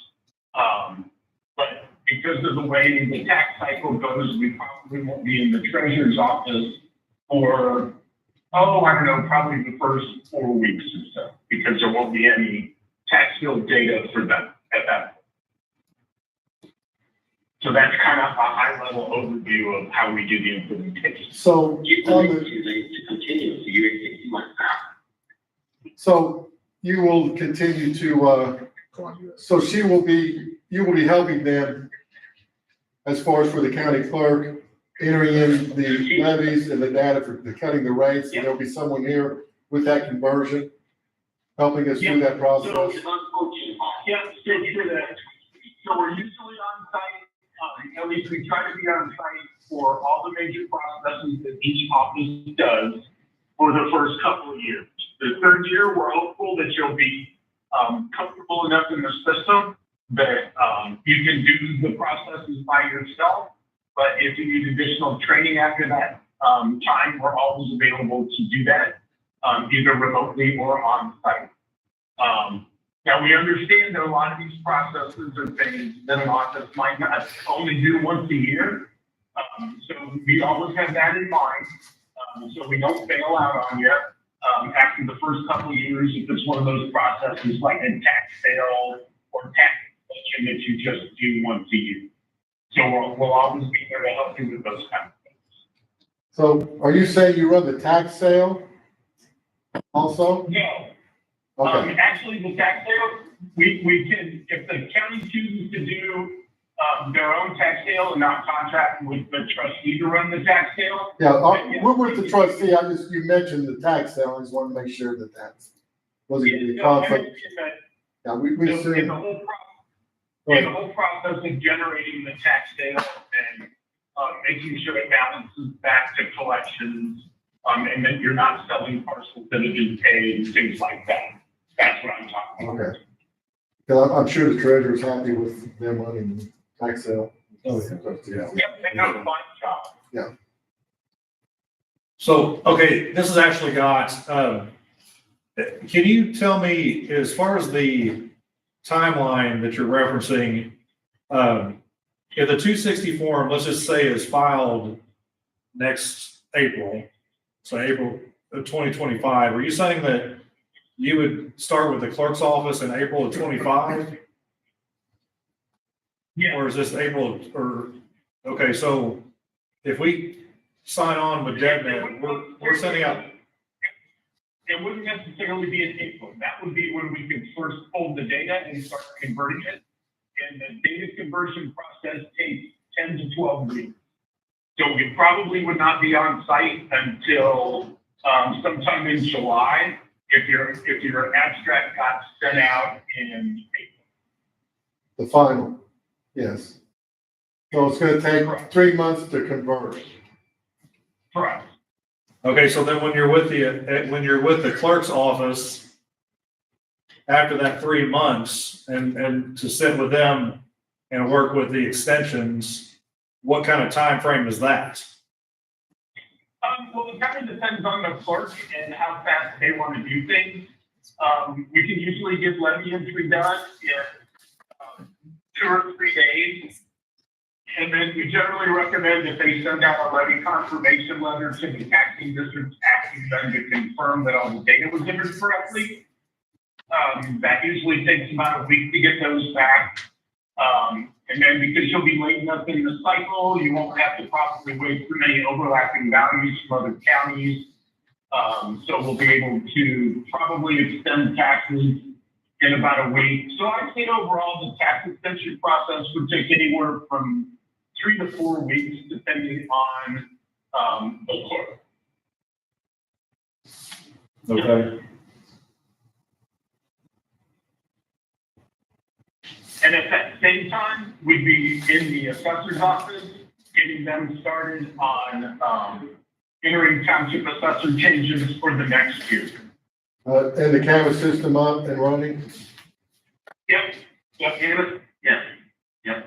But because of the way the tax cycle goes, we probably won't be in the treasurer's office for, probably the first 4 weeks or so, because there won't be any tax bill data for them at that point. So that's kind of a high level overview of how we do the implementation. So so you will continue to, so you will be helping them as far as for the county clerk, entering in the levies and the data for the cutting the rates, and there'll be someone here with that conversion, helping us through that process. So we're usually on site, at least we try to be on site for all the major processes that each office does for the first couple of years. The 3rd year, we're hopeful that you'll be comfortable enough in the system that you can do the processes by yourself. But if you need additional training after that time, we're always available to do that, either remotely or on site. Now, we understand that a lot of these processes are things that an office might not only do once a year. So we always have that in mind, so we don't bail out on you. After the first couple of years, if it's one of those processes like a tax sale or tax collection that you just do once a year. So we'll always be there to help you with those kind of things. So are you saying you run the tax sale also? No. Okay, Actually, the tax sale, we can, if the county chooses to do their own tax sale and not contract with the trustee to run the tax sale. yeah, we're with the trustee, you mentioned the tax sale, I just want to make sure that wasn't going to be a conflict. Yeah, we In assume. the whole process of generating the tax sale and making sure it balances back to collections, and that you're not selling parcels that have been paid, things like that. That's what I'm talking about. Okay. Because I'm sure the treasurer's happy with their money and tax sale. Yep, they got a fine job. So, okay, this has actually got, can you tell me, as far as the timeline that you're referencing, if the 260 form, let's just say, is filed next April, so April of 2025, are you saying that you would start with the clerk's office in April of 25? Yeah. Or is this April, or, okay, so if we sign on with DevNet, we're sending out, It wouldn't necessarily be in April. That would be when we could first pull the data and start converting it. And the data conversion process takes 10 to 12 weeks. So we probably would not be on site until sometime in July if your abstract got sent out in April. The final, yes. So it's gonna take 3 months to convert. Correct. okay, so then when you're with the clerk's office, after that 3 months, and to sit with them and work with the extensions, what kind of time frame is that? Well, it kind of depends on the clerk and how fast they want to do things. We can usually get levy entry done in 2 or 3 days. And then we generally recommend that they send out a levy confirmation letter to the taxing district asking them to confirm that all the data was entered correctly. That usually takes about a week to get those back. And then because you'll be late enough in the cycle, you won't have to probably wait for many overlapping values from other counties. So we'll be able to probably extend taxes in about a week. So I'd say overall, the tax extension process would take anywhere from 3 to 4 weeks, depending on the clerk. Okay, And at that same time, we'd be in the assessor's office, getting them started on entering township assessor changes for the next year. And the camera system up and running? Yep, yeah.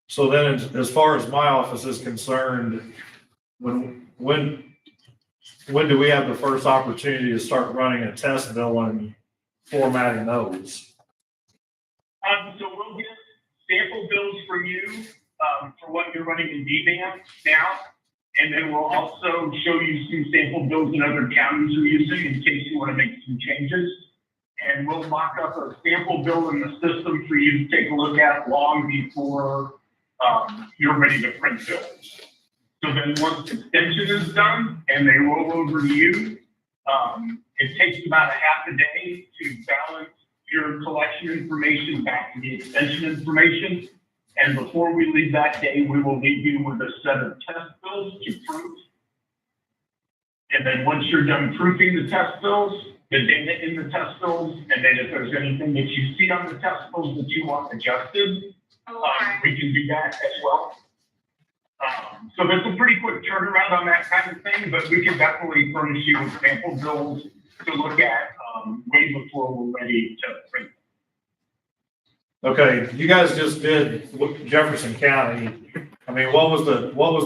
so then as far as my office is concerned, when do we have the first opportunity to start running a test bill and formatting those? So we'll get sample bills from you for what you're running in DBAM now. And then we'll also show you some sample bills in other counties are using in case you want to make some changes. And we'll mock up a sample bill in the system for you to take a look at long before you're ready to print bills. So then once the extension is done and they roll over to you, it takes about a half a day to balance your collection information back to the extension information. And before we leave that day, we will leave you with a set of test bills to proof. And then once you're done proofing the test bills, the data in the test bills, and then if there's anything that you see on the test bills that you want adjusted, we can do that as well. So there's a pretty quick turnaround on that kind of thing, but we can definitely furnish you with sample bills to look at way before we're ready to print. Okay, you guys just did Jefferson County. I mean, what was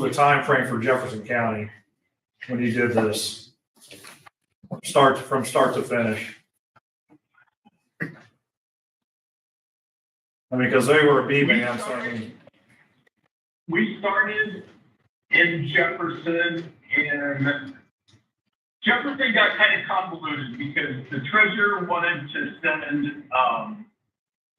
the time frame for Jefferson County when you did this? From start to finish. I mean, because they were a B-band, so I mean. We started in Jefferson Jefferson got kind of convoluted because the treasurer wanted to send,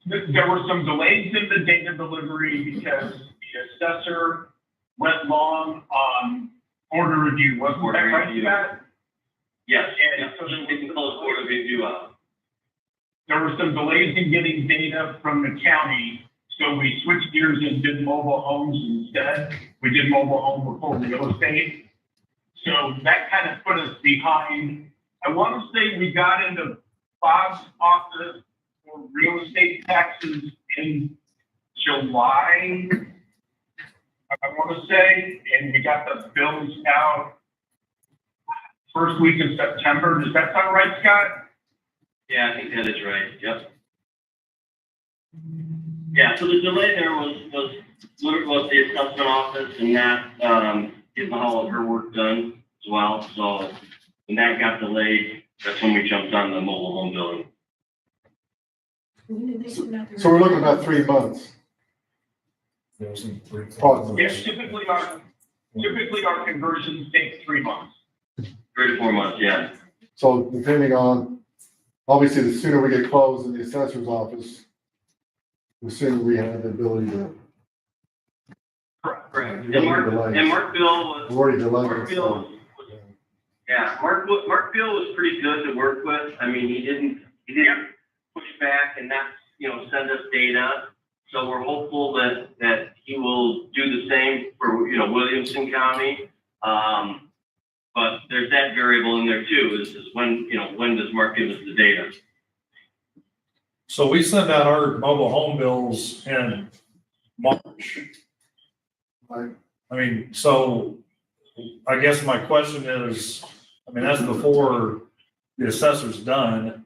there were some delays in the data delivery because the assessor went long on order review. Wasn't that right, Scott? Yes. And so order review. there were some delays in getting data from the county. So we switched gears and did mobile homes instead. We did mobile home before real estate. So that kind of put us behind. I want to say we got into Bob's office for real estate taxes in July, I want to say, and we got the bills out first week of September. Does that sound right, Scott? Yeah, I think that is right. Yep. Yeah. So the delay there was the assessment office and that getting all of her work done as well. So when that got delayed, that's when we jumped on the mobile home building. So we're looking about 3 months. Approximately. Yes, typically our conversions take 3 months. 3 to 4 months, yeah. So depending on, obviously, the sooner we get closed in the assessor's office, the sooner we have the ability to. Correct. You're gonna be delayed. And Mark Bill was, We've already delayed Mark it, Bill, so. yeah, Mark Bill was pretty good to work with. I mean, he didn't push back and not, send us data. So we're hopeful that he will do the same for, Williamson County. But there's that variable in there too, is when does Mark give us the data? So we send out our mobile home bills in March. Right. I mean, so I guess my question is, that's before the assessor's done.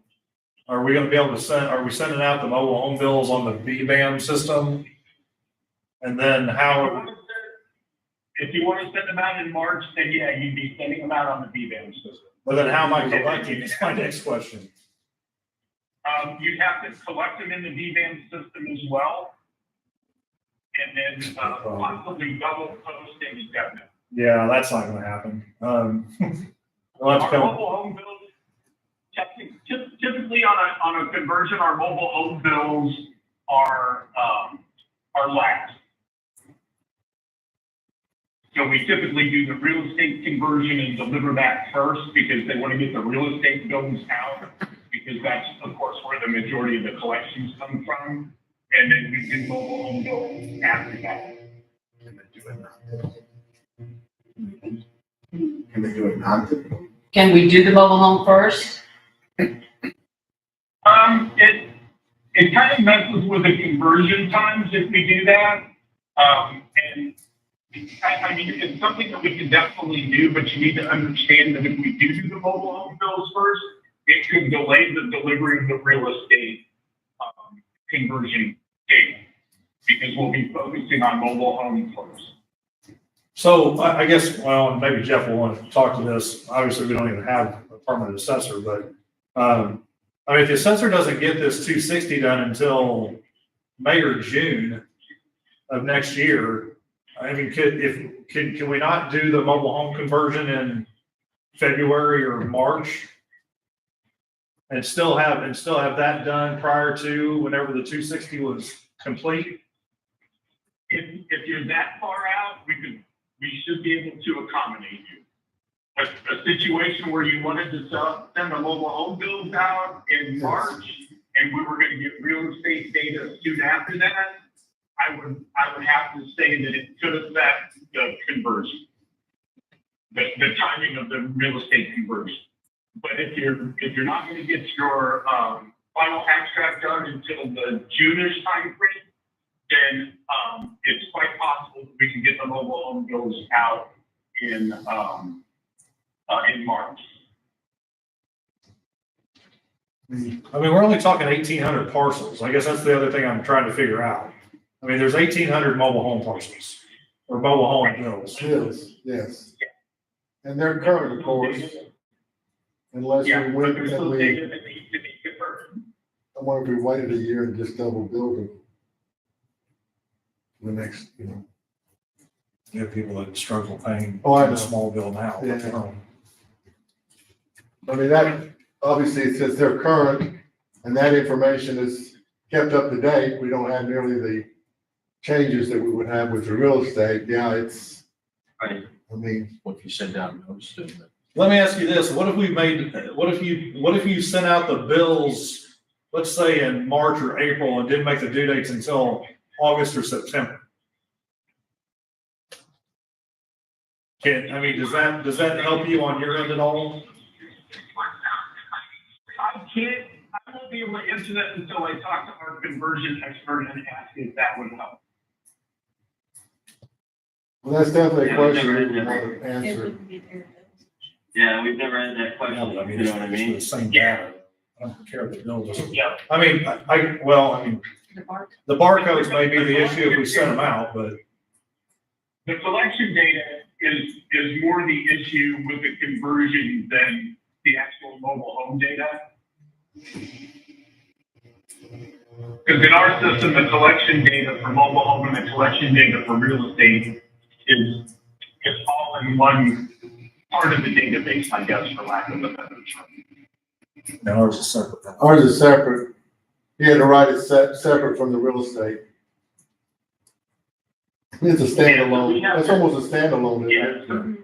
Are we gonna be able to are we sending out the mobile home bills on the BBAM system? And then how, If you want to send them out in March, then yeah, you'd be sending them out on the BBAM system. but then how am I collecting? Is my next question. You'd have to collect them in the BBAM system as well. And then, possibly double posting definitely. Yeah, that's not gonna happen. We'll have to Our come, mobile home bills, typically on a conversion, our mobile home bills are last. So we typically do the real estate conversion and deliver that first because they want to get the real estate bills out, because that's, of course, where the majority of the collections come from. And then we do mobile home bills after that. Can they do it non-typical? Can we do the mobile home first? It kind of messes with the conversion times if we do that. And it's something that we can definitely do, but you need to understand that if we do the mobile home bills first, it could delay the delivery of the real estate conversion data, because we'll be focusing on mobile home first. so I guess, well, maybe Jeff will want to talk to this. Obviously, we don't even have a permanent assessor, but, if the assessor doesn't get this 260 done until May or June of next year, can we not do the mobile home conversion in February or March? And still have that done prior to whenever the 260 was complete? If you're that far out, we should be able to accommodate you. A situation where you wanted to send the mobile home bills out in March, and we were going to get real estate data soon after that, I would have to say that it could affect the conversion, the timing of the real estate conversion. But if you're not going to get your final abstract done until the June-ish timeframe, then it's quite possible that we can get the mobile home bills out in March. We're only talking 1,800 parcels. I guess that's the other thing I'm trying to figure out. There's 1,800 mobile home parcels or mobile home bills. Yes. And they're current, of course. Unless we Yeah, went but there's and still we, data that needs to be converted. I wonder if we waited a year and just double billed them. The next, You have people that struggle paying Oh, I a know. small bill now. Yeah. That, obviously, it says they're current, and that information is kept up to date. We don't have nearly the changes that we would have with the real estate. Yeah, it's, Right. What if you send out a notice to them? Let me ask you this, what if you sent out the bills, let's say in March or April, and didn't make the due dates until August or September? Does that help you on your end at all? I won't be able to answer that until I talk to our conversion expert and ask if that would help. well, that's definitely a Yeah, question never we had want to It answer. wouldn't be their bills. Yeah, we've never had that question, you know what I mean? It's the same data. I don't care if the bill doesn't. Yeah. The bar. The barcodes may be the issue if we send them out, but The collection data is more the issue with the conversion than the actual mobile home data. Because in our system, the collection data for mobile home and the collection data for real estate is all in one part of the database, I guess, for lack of a better term. No, ours is separate. Ours is separate. He had to write it separate from the real estate. It's a standalone, it's almost a standalone, isn't it?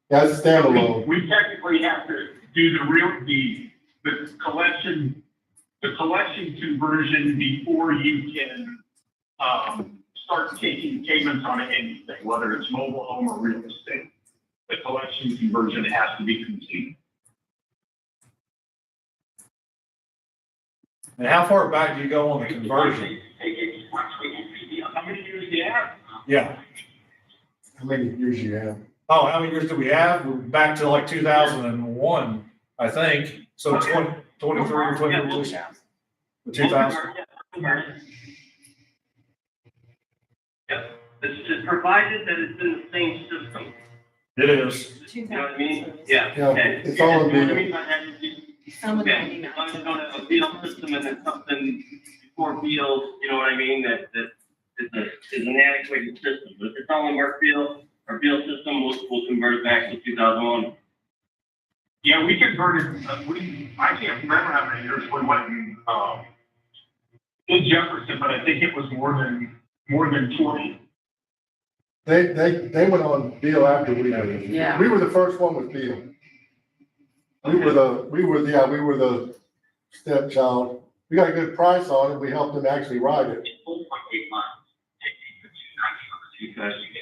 Yeah, it's a standalone. We technically have to do the collection conversion before you can, start taking payments on anything, whether it's mobile home or real estate. The collection conversion has to be complete. And how far back do you go on the conversion? How many years do you have? Yeah. How many years you have? Oh, how many years do we have? We're back to like 2001, I think. So 23 or 24. 2000. Yep, it's provided that it's in the same system. It is. You know what I mean? Yeah. Yeah, Okay. it's all in You know what I the- mean by that? Some of them, Okay, as long as you don't have a field system and then something before field, you know what I mean, that is an antiquated system. But if it's all in our field system, we'll convert it back to 2001. Yeah, we converted, I can't remember how many years we went in Jefferson, but I think it was more than 20. They went on Beal after we did. Yeah. We were the first one with Beal. We were the stepchild. We got a good price on it. We helped them actually write it. 4.8 miles. Because you get 61,000.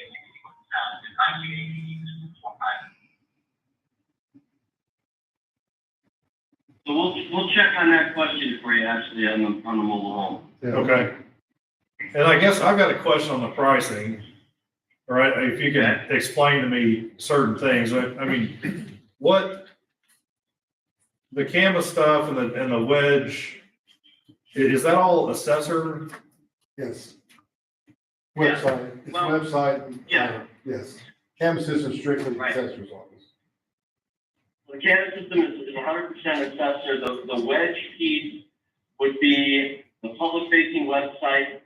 So we'll check on that question for you actually on the mobile home. Yeah. Okay. And I guess I've got a question on the pricing. All right, if you can explain to me certain things. I mean, what the canvas stuff and the wedge, is that all assessor? Yes. Website, it's Well, website. yeah. Yes. Canvas is strictly Right. assessor's office. The Canvas system is 100% assessor. The wedge piece would be the public facing website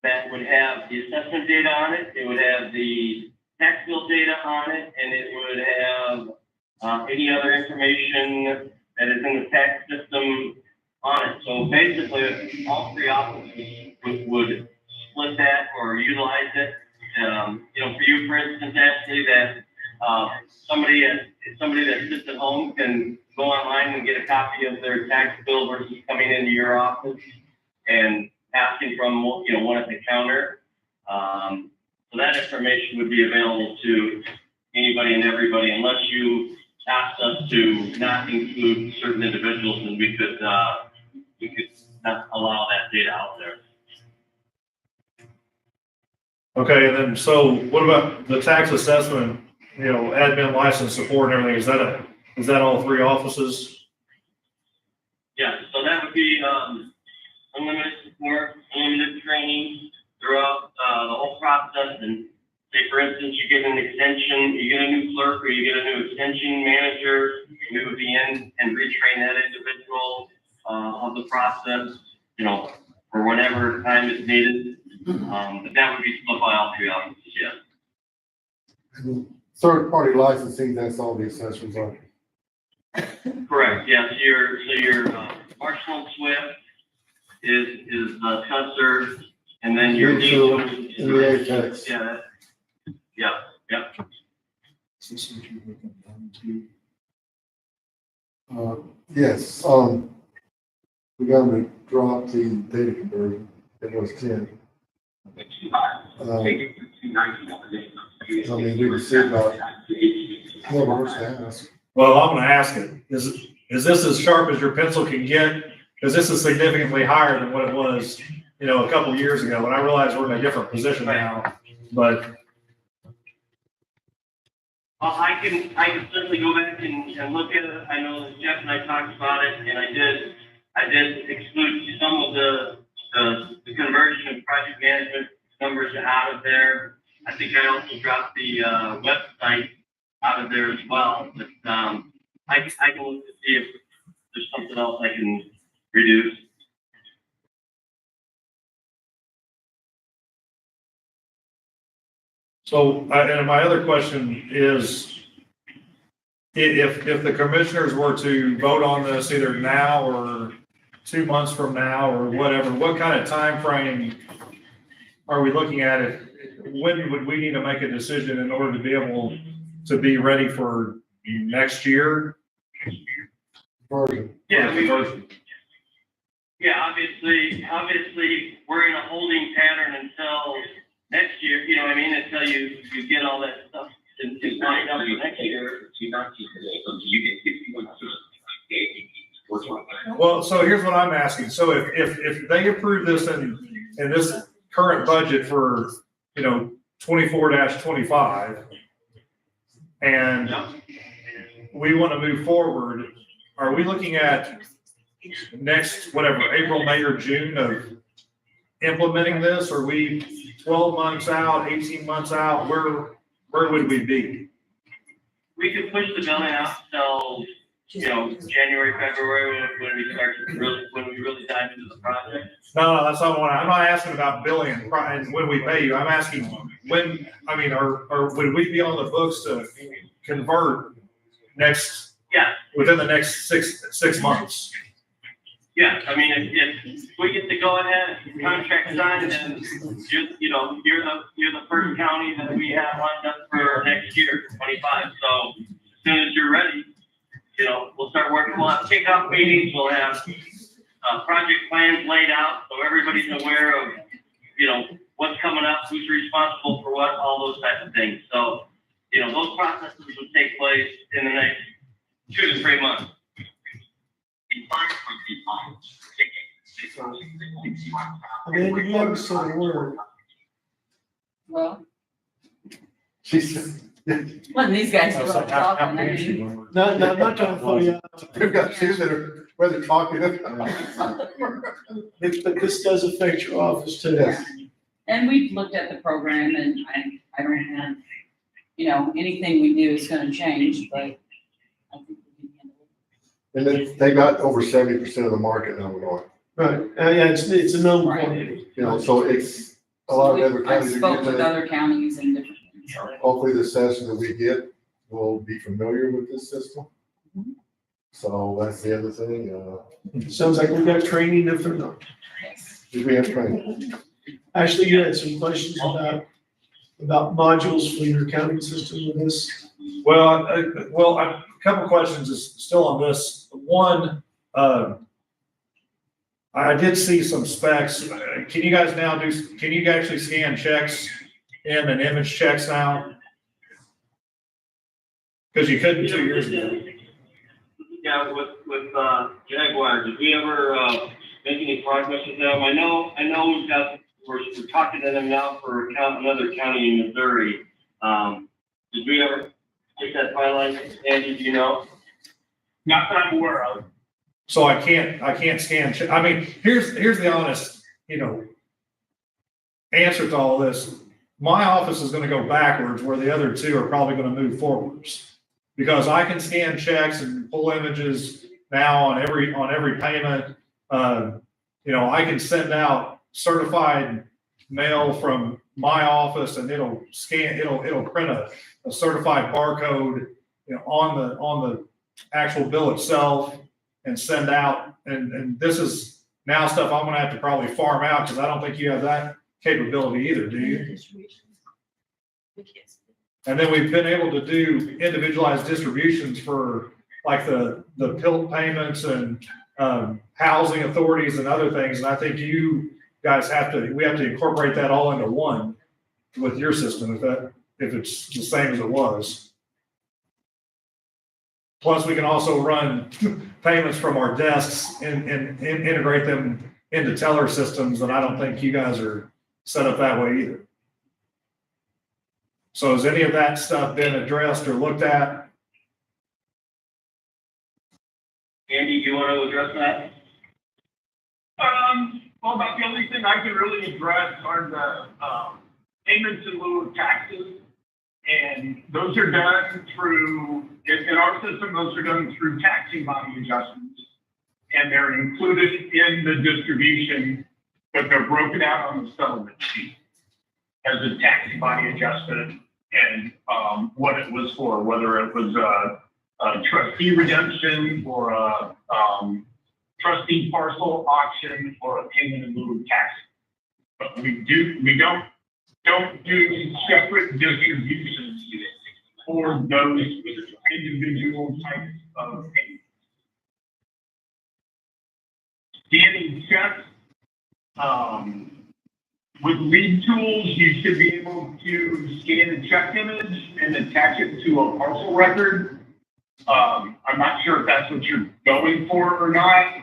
that would have the assessment data on it. It would have the tax bill data on it, and it would have any other information that is in the tax system on it. So basically, all three offices would split that or utilize it. For you, for instance, Ashley, that somebody that sits at home can go online and get a copy of their tax bill versus coming into your office and asking from, one at the counter. So that information would be available to anybody and everybody unless you asked us to not include certain individuals, and we could not allow that data out there. Okay, and then, so what about the tax assessment, admin license support and everything? Is that all three offices? Yeah, so that would be, unlimited support, unlimited training throughout, the whole process. And say, for instance, you get an extension, you get a new clerk or you get a new extension manager, we would be in and retrain that individual, of the process, for whatever time is needed. But that would be split by all three offices, yes. And third-party licensing, that's all the assessors are. Correct, yeah, so your Marshall and Swift is assessor, and then your Mutual legal. and the Apex. Yeah. Is this what you're looking to? Yes, we're gonna drop the data conversion. It was 10. I mean, we can see about, never hurts to ask. Well, I'm gonna ask it. Is this as sharp as your pencil can get? Because this is significantly higher than what it was, a couple years ago. And I realize we're in a different position now, but Well, I can certainly go back and look at it. I know that Jeff and I talked about it, and I did exclude some of the conversion and project management numbers out of there. I think I also dropped the website out of there as well, but I can look to see if there's something else I can reduce. so, and my other question is, if the commissioners were to vote on this either now or 2 months from now or whatever, what kind of time frame are we looking at? When would we need to make a decision in order to be able to be ready for next year? Version. Yeah, yeah, obviously, we're in a holding pattern until next year, you know what I mean, until you get all that stuff to lined up for next year. Well, so here's what I'm asking. So if they approve this in this current budget for, 24-25, and we want to move forward, are we looking at next, whatever, April, May, or June of implementing this? Or are we 12 months out, 18 months out? Where would we be? We could push the billing out till, January, February, when we really dive into the project. No, that's not what I'm not asking about billing and when we pay you. I'm asking when, or would we be on the books to convert within the next six months? Yeah, if we get to go ahead, contract signed, then you're the first county that we have lined up for next year, 25. So as soon as you're ready, we'll start working. We'll have kickoff meetings. We'll have project plans laid out so everybody's aware of, what's coming up, who's responsible for what, all those types of things. So, those processes will take place in the next 2 to 3 months. Amanda, you haven't said a word. Well, She's, when these guys are all talking, I mean. No, I'm not trying to phone you out. we've got two that are, whether talking. But this does affect your office too. Yes. And we've looked at the program and I don't have, anything we do is gonna change, but I think we can handle it. And then they got over 70% of the market in Illinois. Right, yeah, it's a known quantity. So it's a lot of other I counties. are spoke getting with it. other counties and different things. Hopefully the session that we get will be familiar with this system. So that's the other thing. Sounds like we've got training if they're not. Yes. We have training. Ashley, you had some questions about modules for your accounting system with this? Well, a couple questions is still on this. One, I did see some specs. Can you guys now can you actually scan checks in and image checks now? Because you couldn't 2 years ago. Yeah, with Jaguar, did we ever make any progress with them? I know we're talking to them now for another county in Missouri. Did we ever get that finalized? Andy, do you know? Not that I'm aware of. So I can't scan. Here's the honest, answer to all this. My office is going to go backwards where the other two are probably going to move forwards, because I can scan checks and pull images now on every payment. I can send out certified mail from my office and it'll print a certified barcode, on the actual bill itself and send out. And this is now stuff I'm gonna have to probably farm out, because I don't think you have that capability either, do you? And then we've been able to do individualized distributions for like the PILT payments and housing authorities and other things. And I think you guys we have to incorporate that all into one with your system, if it's the same as it was. Plus, we can also run payments from our desks and integrate them into teller systems, and I don't think you guys are set up that way either. So has any of that stuff been addressed or looked at? Andy, do you want to address that? Well, about the only thing I can really address are the payments in lieu of taxes. And those are done through, in our system, those are done through taxing body adjustments. And they're included in the distribution, but they're broken out on the settlement sheet as a taxing body adjustment and what it was for, whether it was trustee redemption or a, trustee parcel auction or a payment in lieu of tax. But we don't do separate distributions for those individual types of payments. Scanning checks, with lead tools, you should be able to scan a check image and attach it to a parcel record. I'm not sure if that's what you're going for or not.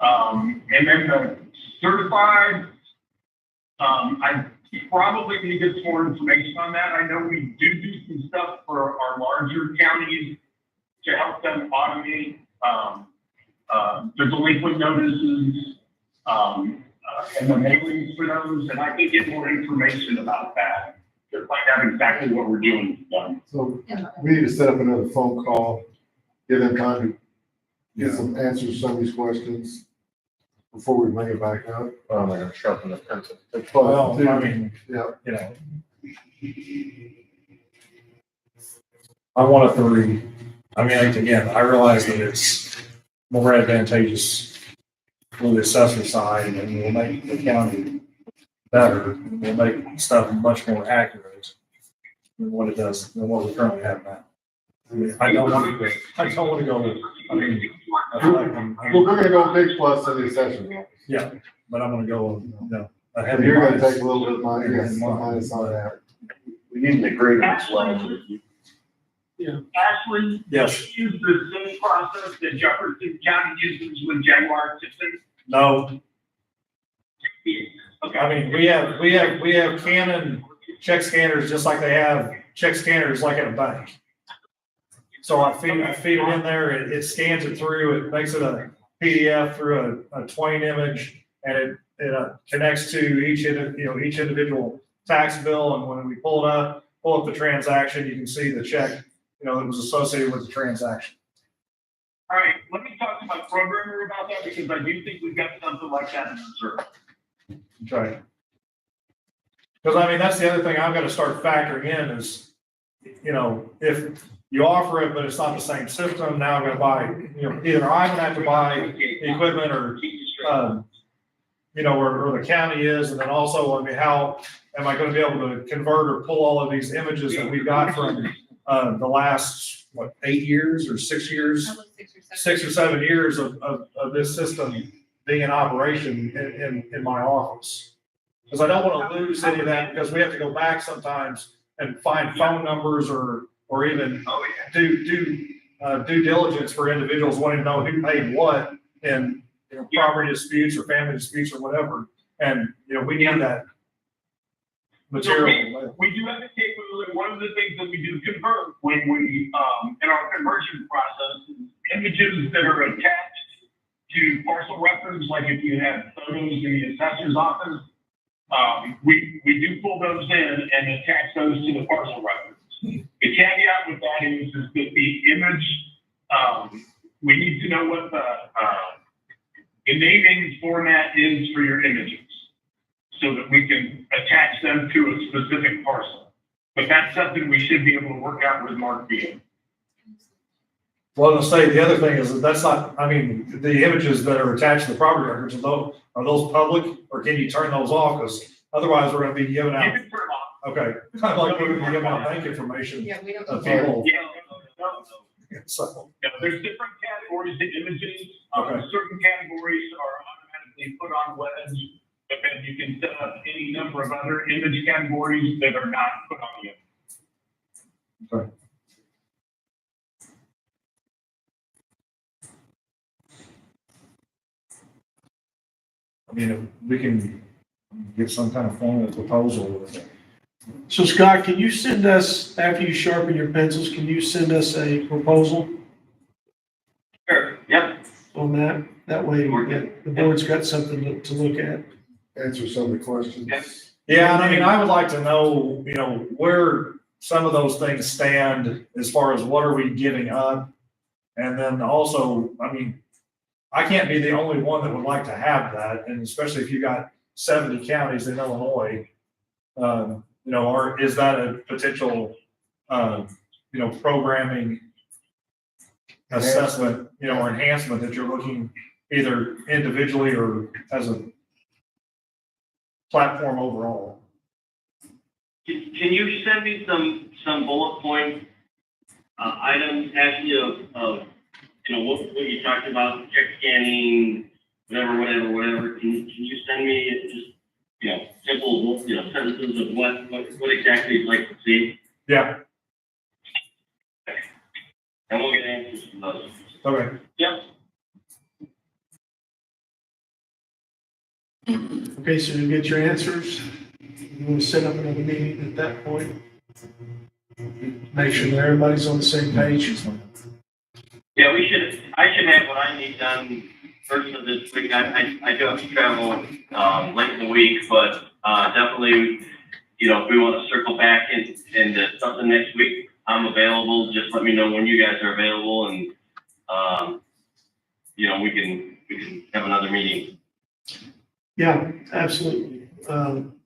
And then the certified, I probably need to get some more information on that. I know we do some stuff for our larger counties to help them automate, the delinquent notices, and the mailings for those, and I can get more information about that to find out exactly what we're doing. So we need to set up another phone call, give them time to get some answers to some of these questions before we bring it back up. Well, they're gonna sharpen the pencil. Well, I mean, Yeah. you know. I want a 3. I mean, again, I realize that it's more advantageous for the assessor side and will make the county better. Will make stuff much more accurate than what it does, than what we currently have now. I mean, I don't want to go, I mean, I feel like Well, we're gonna go big plus in the assessment. yeah, but I'm gonna go, you know, a And heavy. you're gonna minus. take a little bit of money, yes, minus on that. We need an agreement as well. Ashley? Yes. Use the same process that Jefferson County uses with Jaguar systems? No, Okay. I mean, we have Canon check scanners just like they have check scanners like at a bank. So I feed it in there, it scans it through, it makes it a PDF through a Twain image, and it connects to each individual tax bill, and when we pull up the transaction, you can see the check, that was associated with the transaction. All right, let me talk to my programmer about that because I do think we've got something like that in reserve. Okay. Because I mean, that's the other thing I've got to start factoring in is, if you offer it, but it's not the same system, now I'm going to buy, either I'm going to have to buy the equipment or the county is, and then also, I mean, how am I going to be able to convert or pull all of these images that we got from the last, 8 years or 6 years? 6 or 7 years of this system being in operation in my office. Because I don't want to lose any of that, because we have to go back sometimes and find phone numbers or even do due diligence for individuals wanting to know who paid what in property disputes or family disputes or whatever. And, we need that material. So we do have the capability, one of the things that we do convert when we, in our conversion process, is images that are attached to parcel records, like if you have photos in the assessor's office, we do pull those in and attach those to the parcel records. The caveat with that is that the image, we need to know what the naming format is for your images, so that we can attach them to a specific parcel. But that's something we should be able to work out with Mark Beal. Well, I'll say the other thing is that's not, I mean, the images that are attached to the property records, are those public, or can you turn those off? Because otherwise we're going to be giving You out, can turn them off. okay, kind of like we're going to be giving out bank information Yeah, we don't. of people. Yeah, no. So, Yeah, there's different categories of images. Okay. Certain categories are automatically put on webs, but then you can set up any number of other image categories that are not put on the image. okay. I mean, if we can get some kind of formal proposal with it. So Scott, can you send us, after you sharpen your pencils, can you send us a proposal Sure, yep. on that? That way, the board's got something to look at. Answer some of the questions. Yes. Yeah, and I mean, I would like to know, where some of those things stand as far as what are we giving up? And then also, I mean, I can't be the only one that would like to have that, and especially if you got 70 counties in Illinois, or is that a potential, programming assessment, or enhancement that you're looking either individually or as a platform overall. Can you send me some bullet point, items actually of, what you talked about, check scanning, whatever. Can you send me just, simple, sentences of what exactly you'd like to see? Yeah, And we'll get answers from those. okay. Yep. Okay, so you get your answers. You want to set up another meeting at that point. Make sure that everybody's on the same page. Yeah, I should have what I need done first of this week. I do have to travel, late in the week, but, definitely, if we want to circle back into something next week, I'm available. Just let me know when you guys are available and, we can have another meeting. Yeah, absolutely.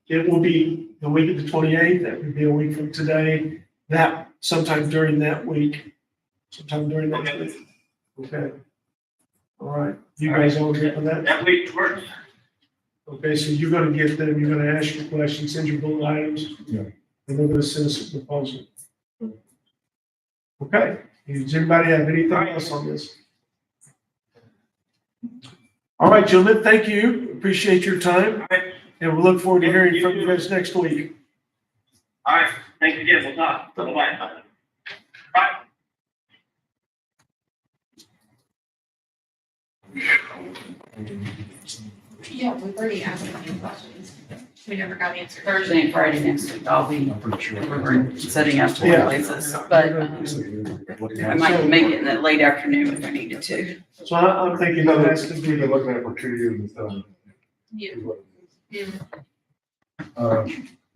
It will be the week of the 28th. That would be a week from today. That sometime during that week. Okay. All right. You guys all agree on that? That week works. Okay, so you're gonna get them, you're gonna ask your questions, send your bullet items. Yeah. And they're gonna send us a proposal. Okay, does anybody have anything else on this? All right, gentlemen, thank you. Appreciate your time. And we'll look forward to hearing from you guys next week. All right. Thanks again. We'll talk. Bye-bye. Bye. Yeah, we've already asked a few questions. We never got answers. Thursday and Friday next week, I'll be, I'm pretty sure. we're setting up four Yeah. places, but I might make it in the late afternoon if I needed to. So I'm thinking that has to We've be, been looking at it for 2 years and stuff. Yeah.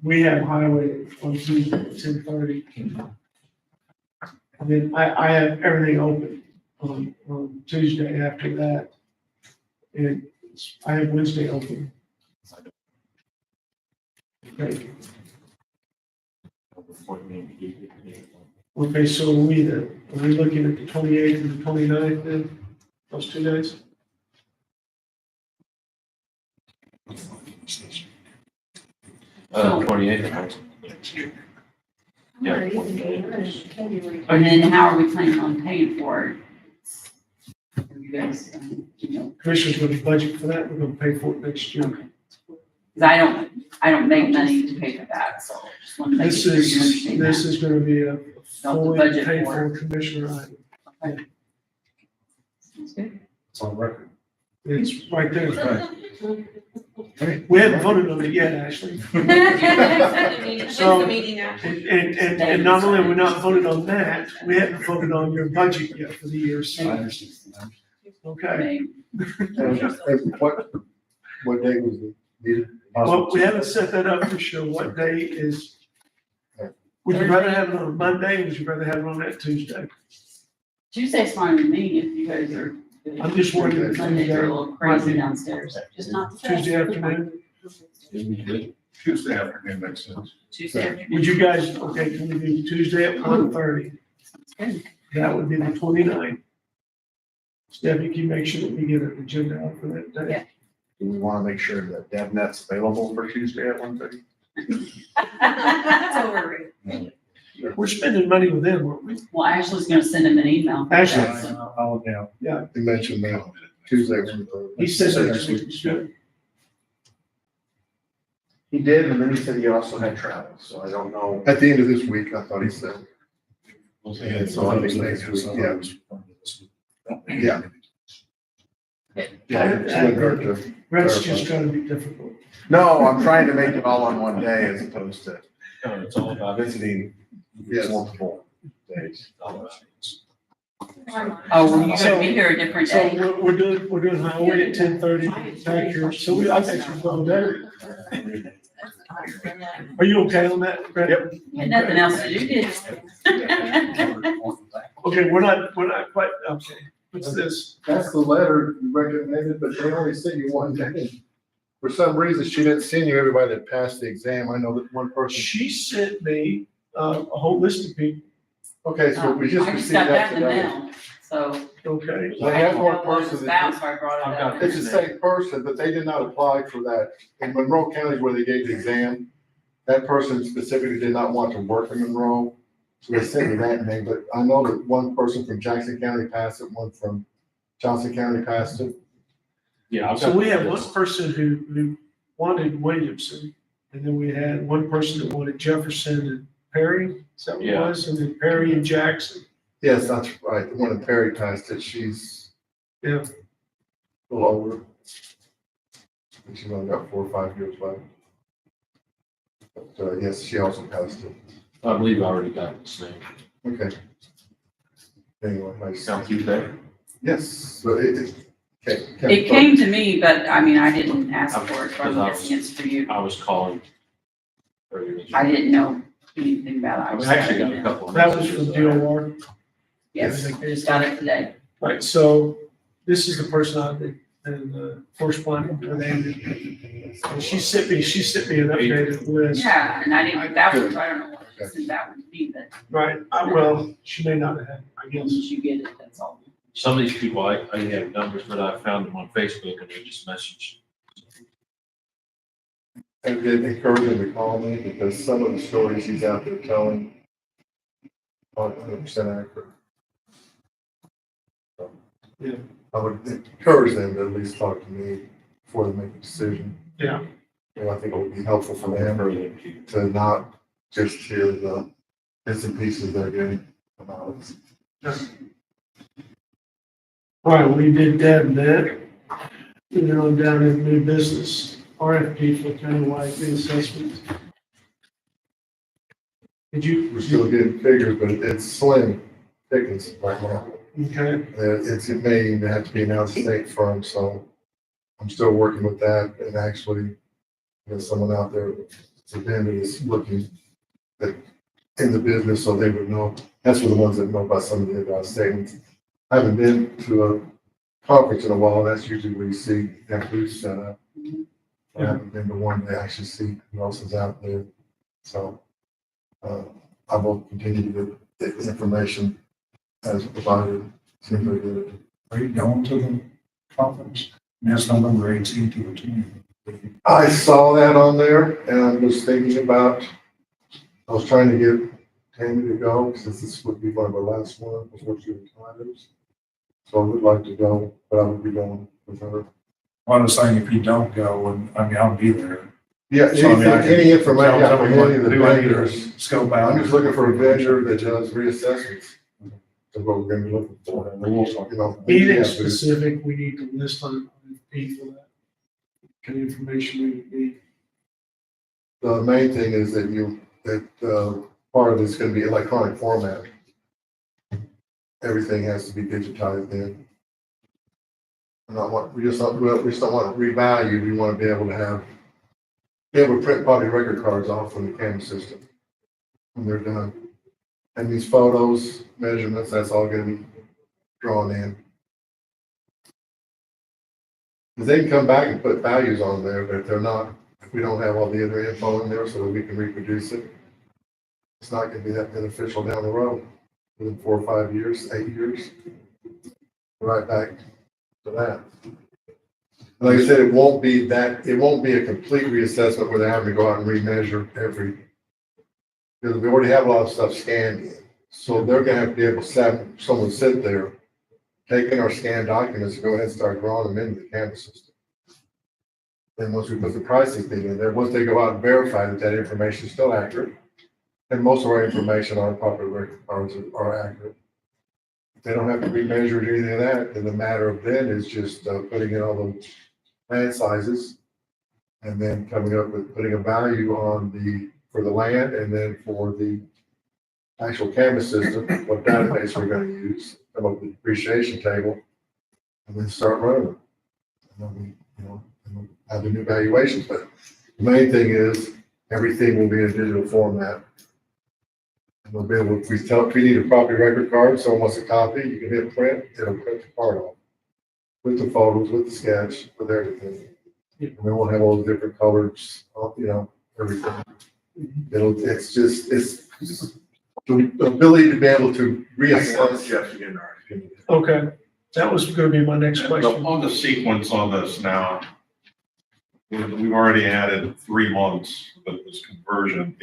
we have highway on Tuesday at 10:30. And then I have everything open on Tuesday after that. And I have Wednesday open. Okay. Okay, so are we looking at the 28th and the 29th then, those 2 days? So- 28th. Yeah. And then how are we planning on paying for it? Are you guys, Commissioner's gonna budget for that, we're gonna pay for it next year. because I don't make money to pay for that, so just want to make This sure you is, understand this that. is gonna be a fully budget paid for for commissioner item. Okay. Sounds good. It's on record. It's right there. We haven't voted on it yet, actually. When's the meeting after? And not only have we not voted on that, we haven't voted on your budget yet for the year, I so, understand. okay. And what day was it needed? Well, we haven't set that up for sure. What day is? Would you rather have it on a Monday, or would you rather have it on that Tuesday? Tuesday's fine with me if you guys are. good. I'm just worried that Mondays are a little crazy downstairs. Just not the Tuesday afternoon? Tuesday afternoon makes sense. Tuesday afternoon. Would you guys, okay, can we do Tuesday at 1:30? That would be the 29th. Stephanie, can you make sure that we get an agenda out for that day? Yeah. Do we want to make sure that DevNet's available for Tuesday at 1:30? That's overrated. We're spending money with them, aren't we? Well, Ashley's gonna send him an email. Ashley, I'll, yeah. You mentioned that Tuesday. 1:30. he said that next week was good. He did, and then he said he also had travel, so I don't know. At the end of this week, I thought he said. And so I think next week, yeah. Yeah. Yeah, it's gonna hurt to- Brett's just trying to be difficult. No, I'm trying to make it all on one day as opposed to It's all about visiting Yes. multiple days. Oh, well, you're gonna be here a different So day. we're doing highway at 10:30 back here, so I think we're going there. Are you okay on that, Brett? Yep. You had nothing else to do, did Okay, we're not quite, okay. What's this? That's the letter you recommended, but they only sent you one day. For some reason, she didn't send you everybody that passed the exam. I know that one person. She sent me a whole list of people. Okay, so we just I just received got that that in the today. mail. So. Okay. They have I one didn't know what person was that- about, so I brought it I've got up. It's the same person, but they did not apply for that. In Monroe County where they gave the exam, that person specifically did not want to work in Monroe. So they sent me that name, but I know that one person from Jackson County passed it, one from Johnson County passed it. Yeah. I've So got we have the one list. person who wanted Williamson, and then we had one person that wanted Jefferson and Perry, is that what it Yeah. was? And then Perry and Jackson. Yes, that's right. The one that Perry passed it, she's Yeah. a little older. And she's only got 4 or 5 years left. But, yes, she also passed it. I believe I already got this name. Okay. Anyway, Sound too bad? yes, so okay. It came to me, but I mean, I didn't ask for it, so I'm Because I guessing it's for you. I was calling earlier. this I week. didn't know anything about it. I I've was actually got a couple. of That was from messages that DOR. Yes, I just got it today. Right, so this is the person I've been, corresponding with Amy. And she sent me an updated list. Yeah, and I didn't, that was, I don't know what it sent that one to be, but Right, well, she may not have, I guess. once you get it, that's all. Some of these people, I have numbers, but I found them on Facebook and they just messaged. And did encourage him to call me because some of the stories he's out there telling aren't 100% accurate. So, Yeah. I would encourage them to at least talk to me before they make a decision. Yeah. And I think it would be helpful for them For them to- to not just hear the bits and pieces they're getting about it. All right, we did that and that. Moving on down to new business, RFP for countywide reassessment. Did you? We're still getting figures, but it's slim pickings right now. Okay, It may even have to be an out-of-state firm, so I'm still working with that, and actually, there's someone out there, it's a vendor that's looking at, in the business, so they would know. That's for the ones that know about some of the out-of-state. I haven't been to a conference in a while, that's usually where you see that booth set up. I haven't been to one to actually see who else is out there, so, I will continue to get the information as provided. Seems very good. Are you going to the conference? And that's November 18th to the 20th. I saw that on there and I was thinking about, I was trying to get Tammy to go since this would be one of our last ones before she retires. So I would like to go, but I would be going with her. Well, I was saying if you don't go, and I mean, I'll be there. Yeah, So, I mean, I can any information tell from them what any of the to do, I need to vendors. Scope out. I'm just looking for a vendor that does reassessments. That's what we're gonna be looking for. And we'll, you know. anything yeah, specific we need to list on RFP for that? Kind of information we would need. The main thing is that part of it's gonna be electronic format. Everything has to be digitized in. We just don't want to revalue, we want to be able to print probably record cards off from the camera system when they're done. And these photos, measurements, that's all gonna be drawn in. They can come back and put values on there, but if they're not, if we don't have all the other info in there so that we can reproduce it, it's not gonna be that beneficial down the road, within 4 or 5 years, 8 years. Right back to that. Like I said, it won't be a complete reassessment where they're having to go out and remeasure because we already have a lot of stuff scanned in. So they're gonna have to be able to have someone sit there, take in our scanned documents and go ahead and start drawing them into the camera system. Then once we put the pricing thing in there, once they go out and verify that information is still accurate, and most of our information on property record cards are accurate. If they don't have to be measured or anything of that, then the matter of then is just putting in all the land sizes and then coming up with putting a value for the land and then for the actual camera system, what database we're going to use, come up with the depreciation table, and then start running them. And then and we'll have the new valuations. But the main thing is everything will be in a digital format. And we'll be able, if we need a property record card, someone wants a copy, you can hit print, it'll print the card off. With the photos, with the sketch, with everything. And then we'll have all the different colors, everything. It's the ability to be able to I can work with reassess. Jeff to get an RFP. Okay, that was gonna be my next question. On the sequence on this now, we've already added 3 months of this conversion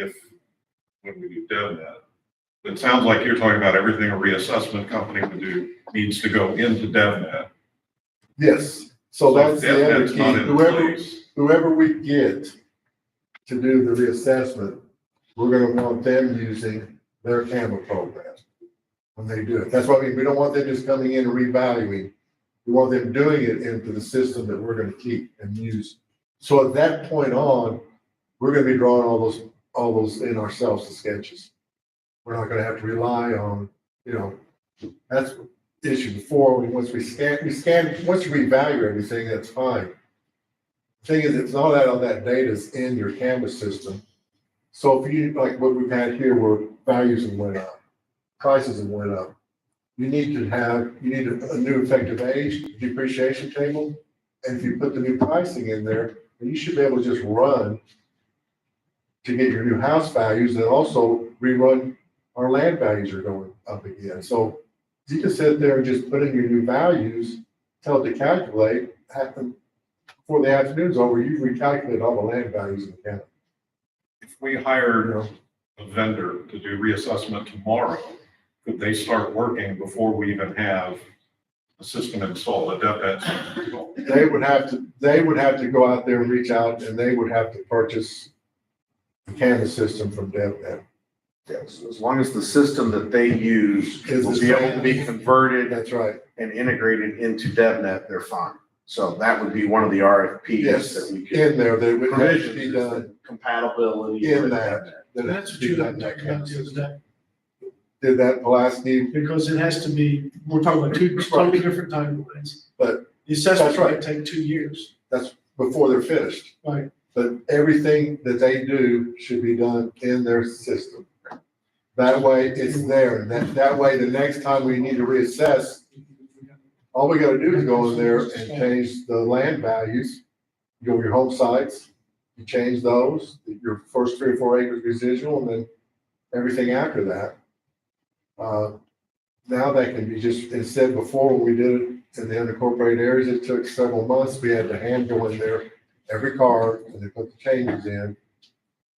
when we do DevNet. It sounds like you're talking about everything a reassessment company would do needs to go into DevNet. Yes, so that's the other DevNet's key. not in place. Whoever we get to do the reassessment, we're gonna want them using their camera program when they do it. That's what I mean, we don't want them just coming in and revaluing. We want them doing it into the system that we're gonna keep and use. So at that point on, we're gonna be drawing all those in ourselves, the sketches. We're not gonna have to rely on, that's the issue before, once we scan, once you revalue everything, that's fine. Thing is, it's not all that data's in your Canvas system. So if you, like what we've had here where values have went up, prices have went up, you need a new effective age depreciation table. And if you put the new pricing in there, then you should be able to just run to get your new house values and also rerun our land values are going up again. So you can sit there and just put in your new values, tell it to calculate, before the afternoon's over, you've recalculated all the land values in the county. If we hired a vendor to do reassessment tomorrow, could they start working before we even have a system installed, a DevNet system installed? They would have to go out there and reach out and they would have to purchase the Canvas system from DevNet. Yes, as long as the system that they use will be able to be converted That's right. and integrated into DevNet, they're fine. So that would be one of the RFPs Yes, that we could. in there, they would have to Provisions be is done the compatibility. in with that. DevNet. That That's what you talked about the other day, Did that Pulaski, because it has to be, we're talking about two totally different timelines. But The assessment that's right. might take 2 years. before they're finished. Right. But everything that they do should be done in their system. That way it's there. And that way, the next time we need to reassess, all we gotta do is go in there and change the land values. You go to your home sites, you change those, your first 3 or 4 acres residual, and then everything after that. Now that can be just, instead before when we did it in the unincorporated areas, it took several months. We had to hand go in there every car and they put the changes in.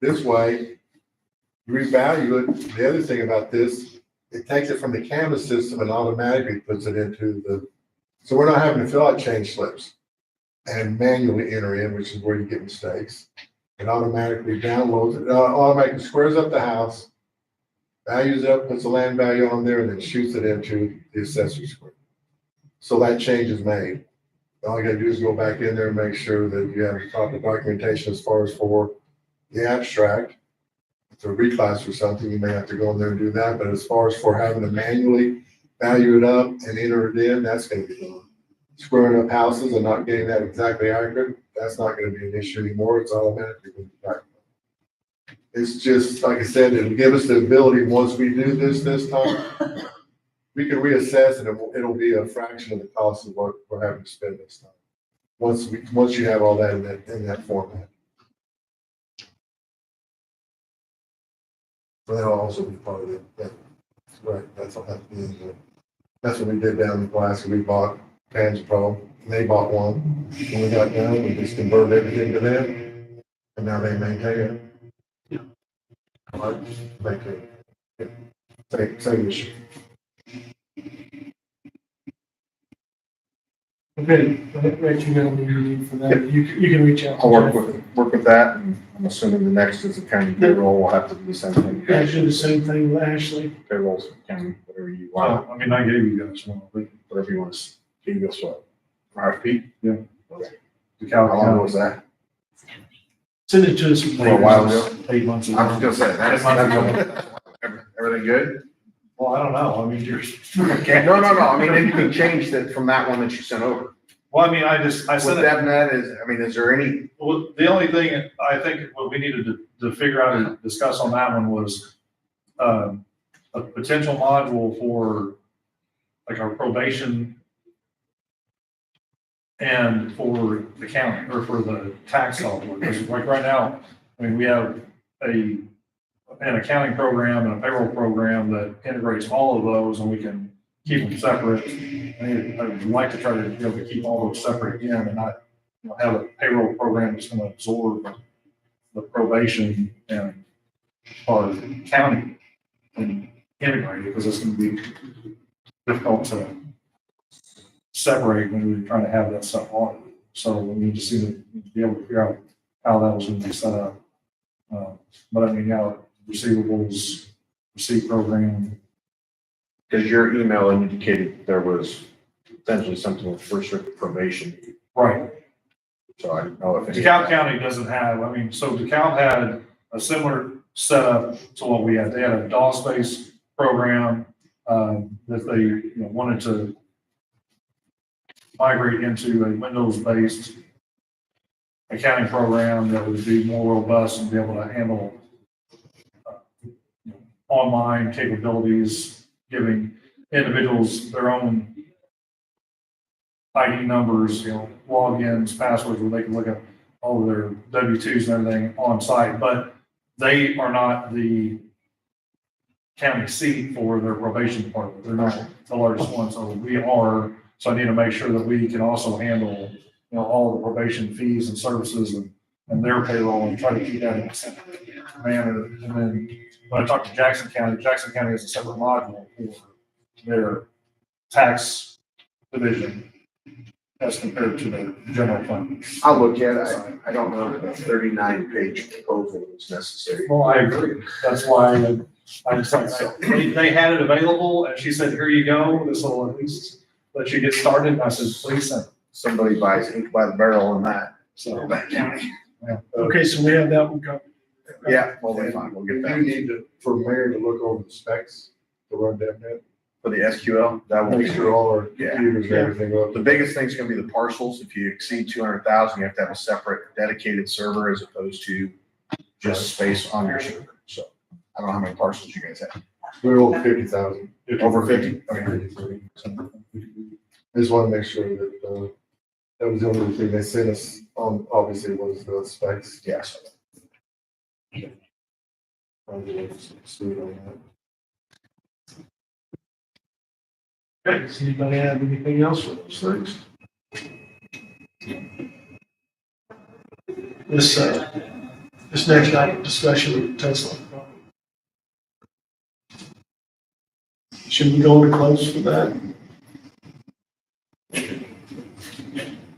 This way, you revalue it. The other thing about this, it takes it from the Canvas system and automatically puts it into so we're not having to fill out change slips and manually enter in, which is where you get mistakes. It automatically downloads it, automatically squares up the house, values it up, puts the land value on there, and then shoots it into the assessor's square. So that change is made. All you gotta do is go back in there and make sure that you have the proper documentation as far as for the abstract. If it's a reclass or something, you may have to go in there and do that, but as far as for having to manually value it up and enter it in, that's gonna be done. Squaring up houses and not getting that exactly accurate, that's not gonna be an issue anymore. It's automatically going to be back. It's just, like I said, it'll give us the ability, once we do this time, we can reassess and it'll be a fraction of the cost of what we're having to spend this time. Once you have all that in that format. So that'll also be part of it. Right, that's all that is. That's what we did down in Pulaski. We bought Pans Pro, and they bought one. When we got done, we just converted everything to them, and now they maintain it. Maintain it. Same issue. Okay, I'll let you know when you need for that. You can reach out. to I'll work Jeff. with that, and I'm assuming the next is the county payroll, will have to do the same thing. Yeah, do the same thing with Ashley. Payroll's county, whatever you want, I mean, I gave you guys one, but whatever you want to, give us what, RFP? Yeah. Okay. the How county. long was that? Send it to us. For a while ago? 8 months ago. I was gonna say, that's everything good? Well, I don't know. I mean, you're. Okay, no, I mean, anything changed from that one that you sent over? Well, I mean, I With sent it. DevNet, is there any, Well, the only thing I think what we needed to figure out and discuss on that one was, a potential module for like our probation and for the county or for the tax software. Because like right now, I mean, we have a an accounting program and a payroll program that integrates all of those and we can keep them separate. I would like to try to be able to keep all those separate again and not, have a payroll program that's gonna absorb the probation and our county and integrate it, because it's gonna be difficult to separate when we're trying to have that stuff on. So we need to see, be able to figure out how that was gonna be set up. But I mean, receivables, receipt program. Because your email indicated there was potentially something with first circuit probation. Right. So I don't know if. DeKalb County doesn't have, so DeKalb had a similar setup to what we had. They had a DOS-based program, that they, wanted to migrate into a Windows-based accounting program that would be more robust and be able to handle online capabilities, giving individuals their own ID numbers, logins, passwords, where they can look at all of their W-2s and everything on site, but they are not the county seat for their probation department. They're not the largest one, so we are. So I need to make sure that we can also handle, all the probation fees and services and their payroll and try to keep that in a separate manner. And then when I talked to Jackson County has a separate module for their tax division as compared to the general fund. I'll look at it. I don't know if a 39-page proposal is necessary. Well, I agree. That's why I just like, they had it available and she said, here you go. This will at least let you get started. And I said, please send it. Somebody buys ink by the barrel on that. So, Yeah. Okay, so we have that one covered. Yeah, well, we're fine. We'll get You that. need to, for mayor to look over the specs to run that net. For the SQL, that will be. Make sure all our Yeah. computers and everything up. The biggest thing's gonna be the parcels. If you exceed 200,000, you have to have a separate dedicated server as opposed to just space on your server. So I don't know how many parcels you guys have. We're over 50,000. Over 50? Okay. I just want to make sure that, that was the only thing they sent us on, obviously, was the specs. Yes. Okay, does anybody have anything else for those things? This next item, discussion of Tesla. Should we go into close for that?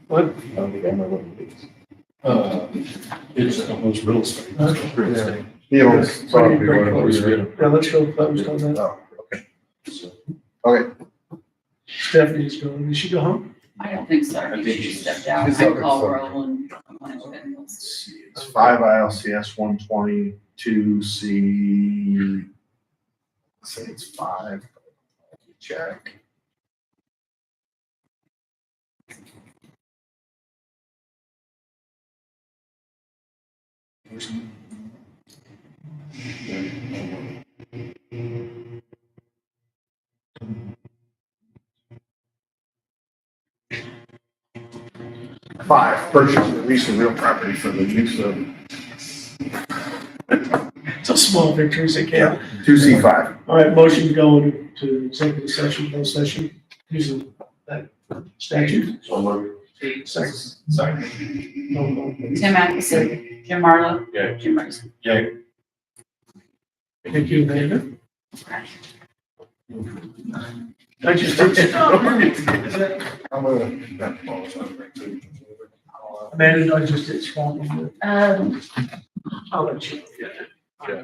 What? It's almost real estate. Okay. He owns property right over here. Yeah, let's go close on that. Oh, okay. Okay. Stephanie's going, did she go home? I don't think so. I think she stepped out. She's I up at called some- Roland. Let's see, it's 5 ILCS 122C. Say it's 5. Check. Five, purchase or lease of real property for the use of. It's a small victory, they count. 2C5. All right, motion to go into executive session, closed session, using that statute. Second. Sorry. Tim Atkinson, Jim Marlowe. Yeah. Jim Rice. Thank you, Amanda. I just did. I'm gonna. Amanda, I just did swap them. I'll let you. Yeah.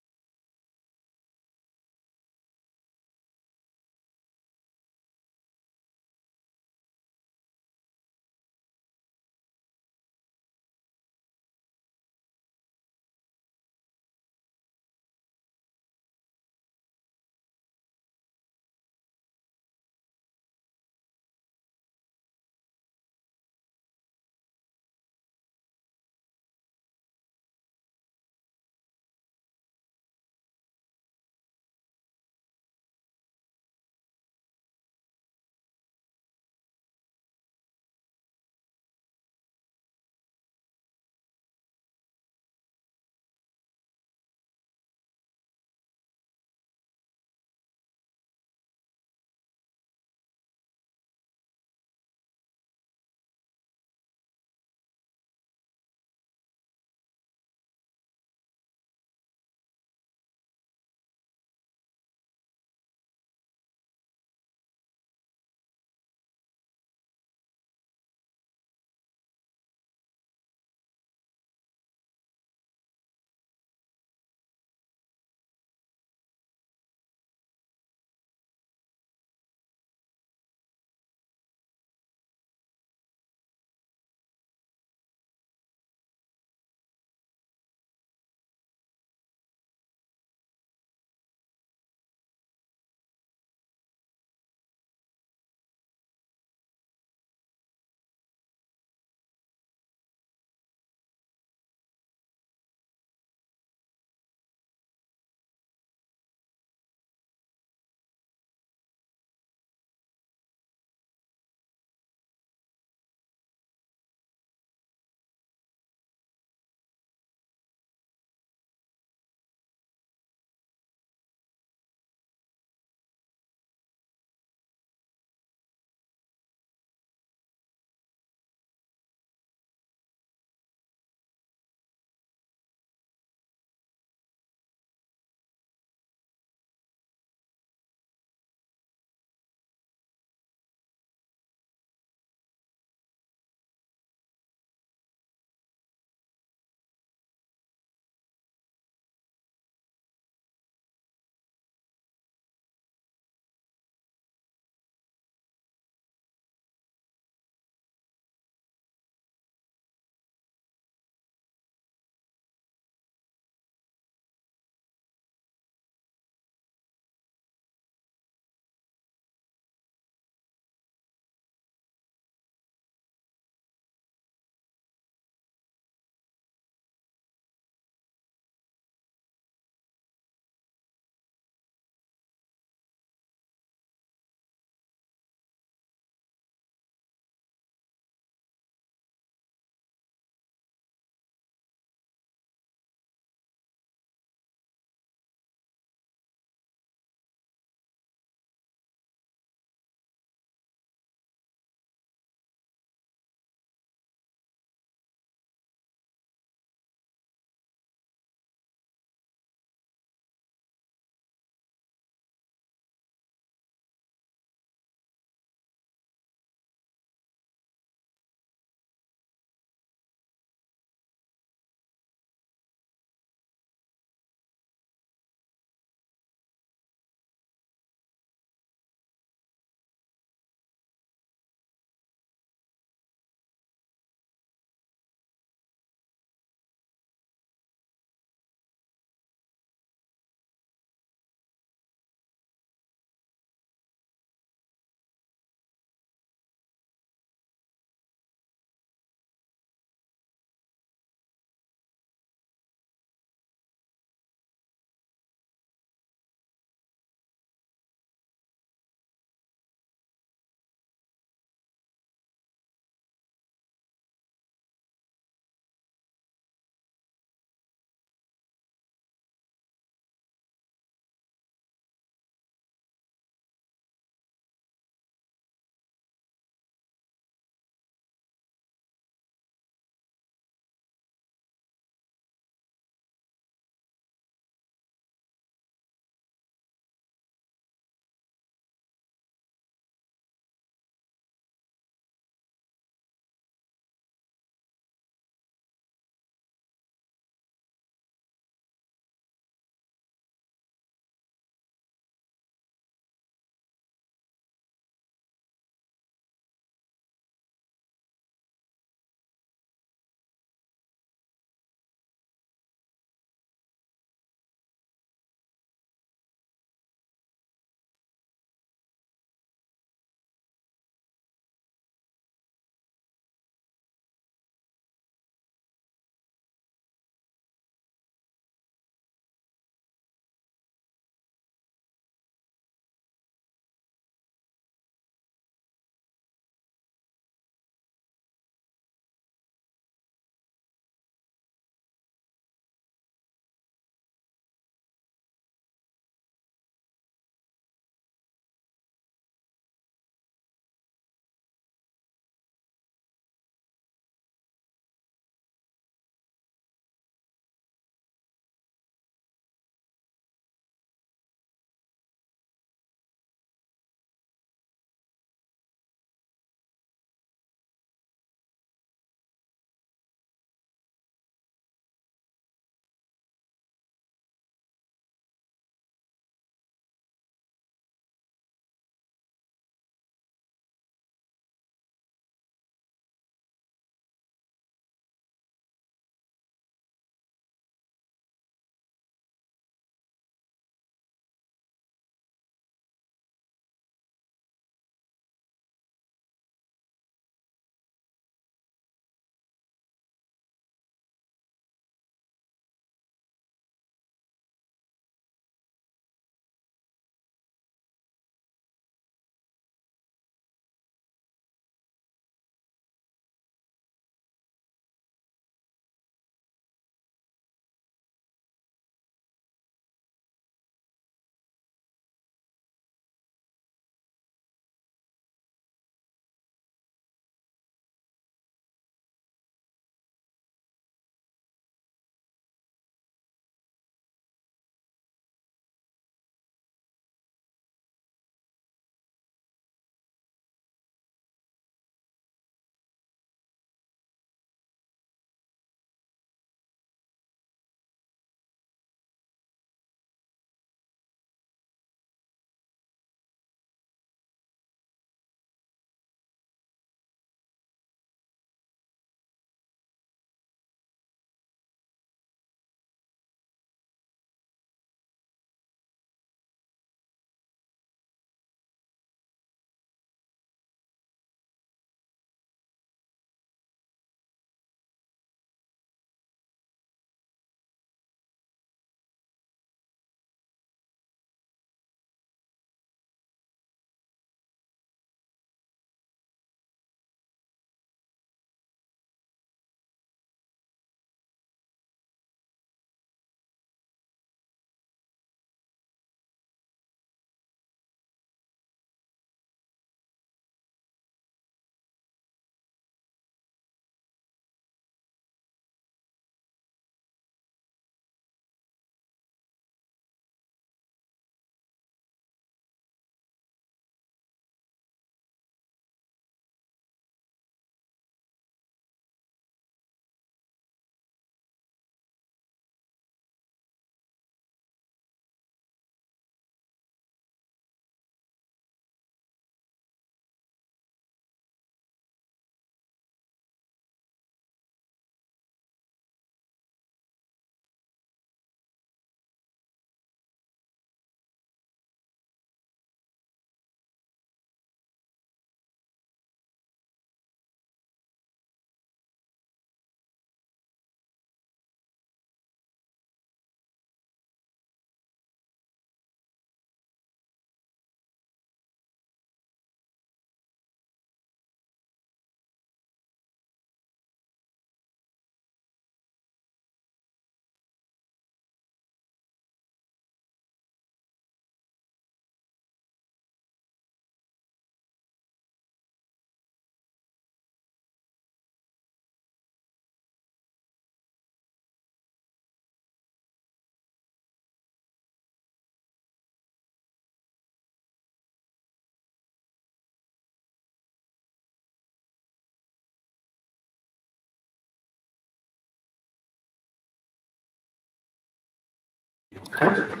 On?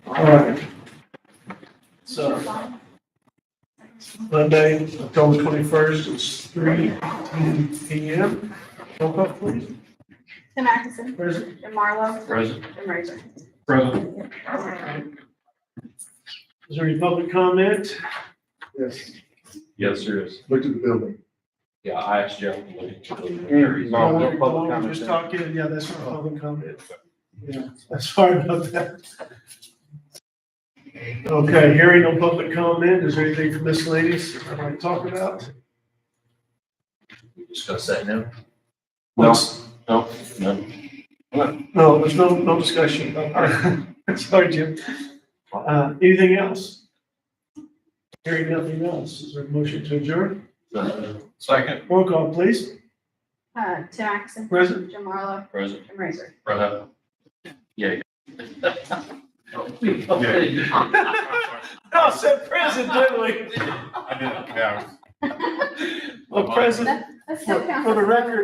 All right. So Monday, October 21st, it's 3:10 PM. Roll call, please. Tim Atkinson, Present. Jim Marlowe, Present. Jim Razor. Present. Is there any public comment? Yes, Yes, there is. look at the building. Yeah, I asked Jeff to look into the No, no we're public comment Just then. talking, yeah, that's not public comment. Yeah, sorry about that. Okay, hearing no public comment, is there anything from miscellaneous I'd like to talk about? We discussed that now? No. No, no. No, there's no discussion. Sorry, Jim. Anything else? Hearing nothing else, is there a motion to adjourn? Second. Roll call, please. Tim Atkinson. Present. Jim Marlowe, Present. Jim Razor. Present. Yeah. No, said present, didn't we? I didn't, yeah. Well, present, That still counts. for the record,